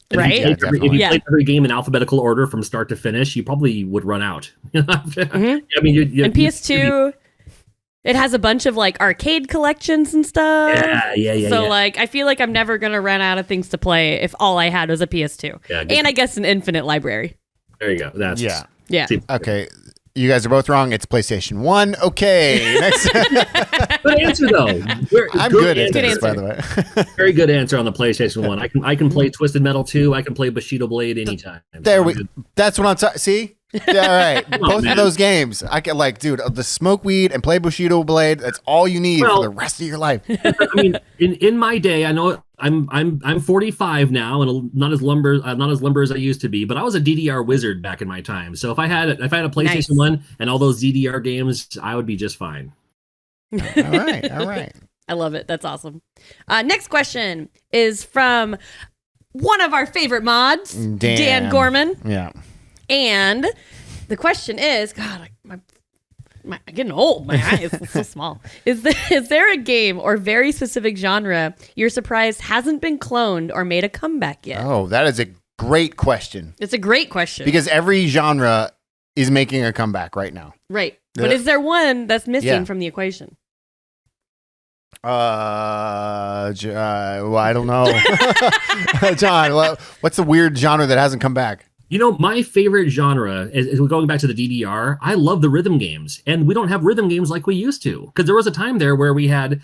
And right? If you played every game in alphabetical order from start to finish, you probably would run out. I mean, and PS2, it has a bunch of like arcade collections and stuff. Yeah. So like, I feel like I'm never gonna run out of things to play if all I had was a PS2, and I guess an infinite library. There you go. That's Yeah. Okay. You guys are both wrong. It's PlayStation 1. Okay. Next. Good answer though. I'm good at Good this, by answer. the way. Very good answer on the PlayStation 1. I can play Twisted Metal 2. I can play Bushido Blade anytime. That's what I'm talking. See? Yeah, all right. Both man. of those games. I can dude, the smoke weed and play Bushido Blade. That's all you need for the rest of your life. I mean, in my day, I know I'm 45 now and not as lumber as I used to be, but I was a DDR wizard back in my time. So if I had a PlayStation 1 and all those DDR games, I would be just fine. All right. I love it. That's awesome. Next question is from one of our favorite mods, Dan Gorman. Yeah. And the question is, God, I'm getting old. My eyes are so small. Is there a game or very specific genre you're surprised hasn't been cloned or made a comeback yet? Oh, that is a great question. It's a great question. Because every genre is making a comeback right now. Right. But is there one that's missing from the equation? Well, I don't know. John, what's the weird genre that hasn't come back? You know, my favorite genre is going back to the DDR. I love the rhythm games, and we don't have rhythm games like we used to. Because there was a time there where we had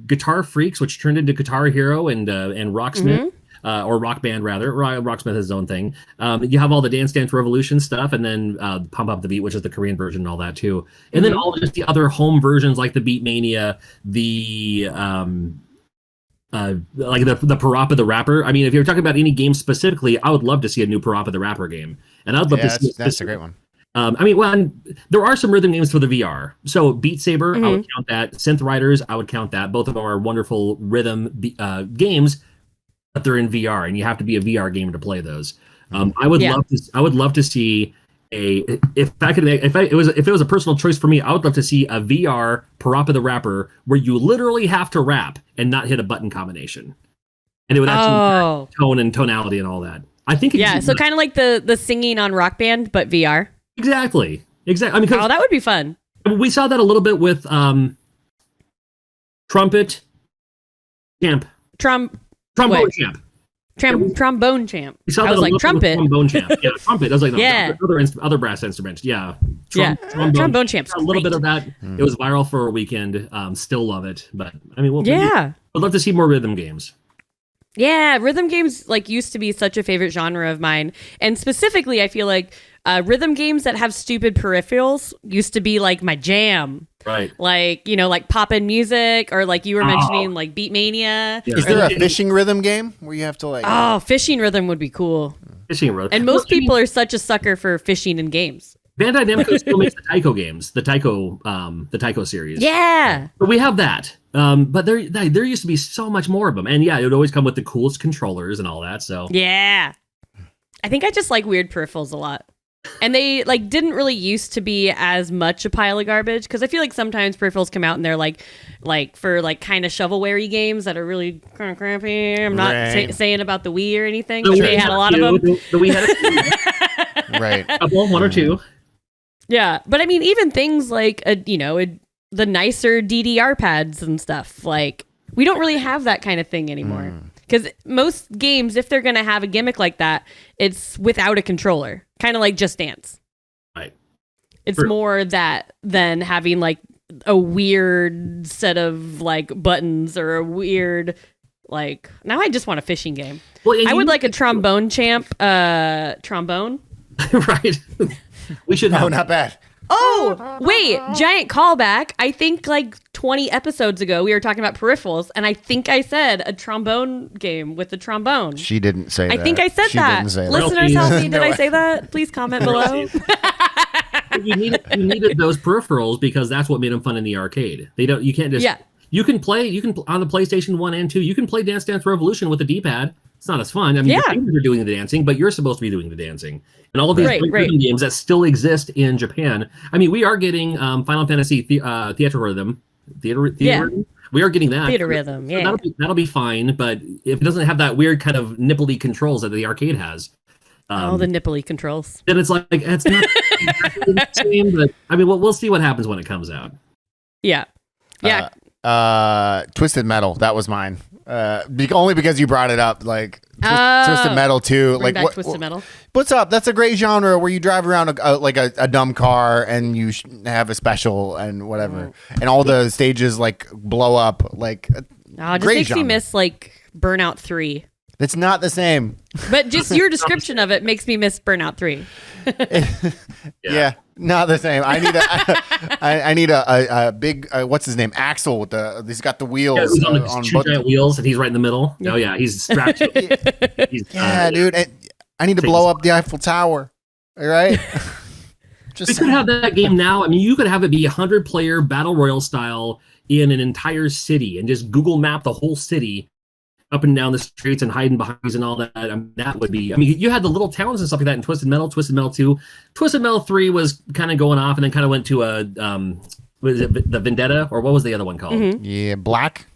Guitar Freaks, which turned into Guitar Hero and Rocksmith, or Rock Band rather. Rocksmith has his own thing. You have all the Dance Dance Revolution stuff, and then Pump Up the Beat, which is the Korean version, and all that too. And then all just the other home versions like the Beat Mania, the like the Parappa the Rapper. I mean, if you're talking about any game specifically, I would love to see a new Parappa the Rapper game, and I'd love to see. That's a great one. I mean, there are some rhythm games for the VR. So Beat Saber, I would count that. Synth Riders, I would count that. Both of them are wonderful rhythm games, but they're in VR, and you have to be a VR gamer to play those. I would love to see if it was a personal choice for me, I would love to see a VR Parappa the Rapper where you literally have to rap and not hit a button combination, and it would actually tone and tonality and all that. I think so kind of like the singing on Rock Band, but VR. Exactly. I mean, that would be fun. We saw that a little bit with Trumpet Champ. Trombone Champ. Trombone Champ. We saw I that was like trumpet. Trombone Champ. Yeah, trumpet. I was like, other brass instruments. Yeah. Trombone Champ's a little bit of that. It was viral for a weekend. Still love it, but I mean, I'd love to see more rhythm games. Yeah, rhythm games used to be such a favorite genre of mine, and specifically, I feel like rhythm games that have stupid peripherals used to be like my jam. Right. Like, like pop-in music, or like you were mentioning, like Beat Mania. Yeah. Is there a fishing rhythm game where you have to fishing rhyhm would be cool. Fishing rhythm. And most people are such a sucker for fishing in games. Bandai Namco still makes the Taiko games, the Taiko series. Yeah. But we have that. But there used to be so much more of them. And yeah, it would always come with the coolest controllers and all that. So yeah. I think I just like weird peripherals a lot. And they didn't really used to be as much a pile of garbage, because I feel like sometimes peripherals come out and they're like for kind of shovelware-y games that are really kind of crappy. I'm not saying about the Wii or anything, but they had a lot of them. The Wii had a right. One or two. Yeah, but I mean, even things like the nicer DDR pads and stuff, we don't really have that kind of thing anymore. Because most games, if they're gonna have a gimmick like that, it's without a controller, kind of like Just Dance. Right. It's more that than having a weird set of buttons or a weird Now I just want a fishing game. Well, I would like a trombone champ. Trombone. Right. We should have. Oh, not bad. Oh, wait, giant callback. I think 20 episodes ago, we were talking about peripherals, and I think I said a trombone game with the trombone. She didn't say that. I think I said that. Didn't say Listeners, help me. Did I say that? Please comment below. You needed those peripherals because that's what made them fun in the arcade. You can't just... Yeah. You can on the PlayStation 1 and 2, you can play Dance Dance Revolution with a D-pad. It's not as fun. I mean, your fingers are doing the dancing, but you're supposed to be doing the dancing. And all of these rhythm games that still exist in Japan. I mean, we are getting Final Fantasy Theater Rhythm. We are getting that. Theater Rhythm, yeah. That'll be fine, but if it doesn't have that weird kind of nipply controls that the arcade has. The nipply controls. Then it's it's not exactly the same, but I mean, we'll see what happens when it comes out. Yeah. Yeah. Twisted Metal, that was mine. Only because you brought it up, like Twisted Metal 2. Bring Like back Twisted Metal. What's up? That's a great genre where you drive around a dumb car and you have a special and whatever, and all the stages like blow up. Like, it just makes me miss like Burnout 3. It's not the same. But just your description of it makes me miss Burnout 3. Yeah, not the same. I need a big what's his name? Axle with he's got the wheels on two giant wheels, and he's right in the middle. Oh yeah, he's strapped. Dude. I need to blow up the Eiffel Tower. All right. We could have that game now. I mean, you could have it be 100-player battle royale style in an entire city, and just Google map the whole city up and down the streets and hiding behind and all that. I mean, that would be. I mean, you had the little towns and stuff like that in Twisted Metal 2. Twisted Metal 3 was kind of going off, and then kind of went to a was it the Vendetta, or what was the other one called? Mm-hmm. Yeah, Black.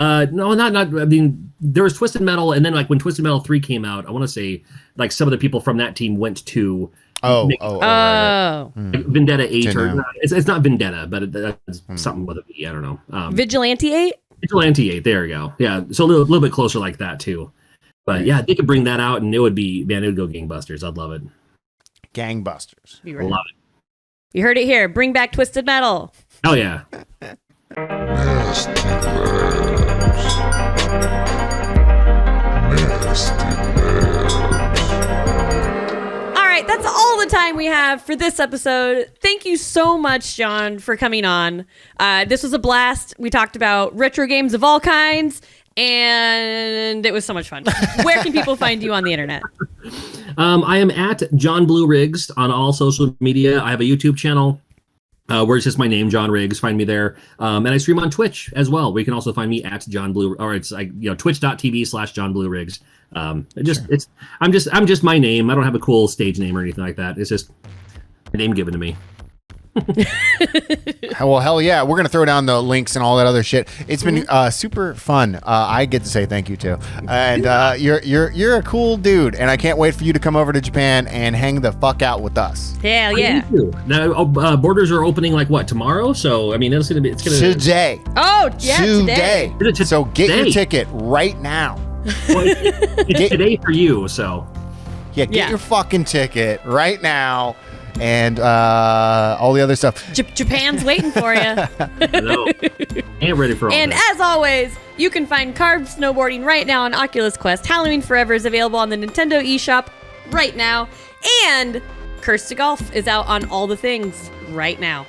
No, not. I mean, there was Twisted Metal, and then like when Twisted Metal 3 came out, I want to say like some of the people from that team went to right. Vendetta 8 or it's not Vendetta, but it's something with a V. I don't know. Vigilante 8. Vigilante 8. There you go. Yeah, so a little bit closer like that too. But yeah, they could bring that out, and it would go gangbusters. I'd love it. Gangbusters. Be right. Love it. You heard it here. Bring back Twisted Metal. Oh yeah. Nasty Labs. All right, that's all the time we have for this episode. Thank you so much, John, for coming on. This was a blast. We talked about retro games of all kinds, and it was so much fun. Where can people find you on the internet? I am at John Blue Riggs on all social media. I have a YouTube channel where it's just my name, John Riggs. Find me there. And I stream on Twitch as well, where you can also find me at John Blue, or it's like, twitch.tv/John Blue Riggs. I'm just my name. I don't have a cool stage name or anything like that. It's just a name given to me. Well, hell yeah. We're going to throw down the links and all that other shit. It's been super fun. I get to say thank you too. And you're a cool dude, and I can't wait for you to come over to Japan and hang the fuck out with us. Hell yeah. Now, borders are opening like what, tomorrow? So I mean, it's gonna today. Oh yeah, today. So get your ticket right now. Well, it's today for you, so get your fucking ticket right now. And all the other stuff. Japan's waiting for you. No, ain't ready for all And this. as always, you can find Carved Snowboarding right now on Oculus Quest. Halloween Forever is available on the Nintendo eShop right now. And Curse to Golf is out on all the things right now.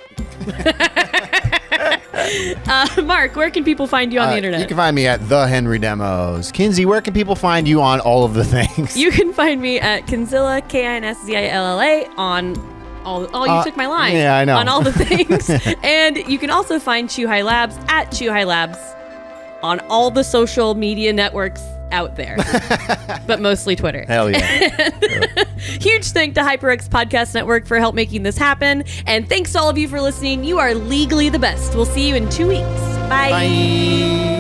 Mark, where can people find you on the internet? You can find me at The Henry Demos. Kinsey, where can people find you on all of the things? You can find me at Kinsilla, Kinszilla, on all. Oh, you took my line. Yeah, I know. On all the things. And you can also find Chew High Labs at Chew High Labs on all the social media networks out there, but mostly Twitter. Hell yeah. Huge thank to HyperX Podcast Network for help making this happen. And thanks to all of you for listening. You are legally the best. We'll see you in 2 weeks. Bye. Bye.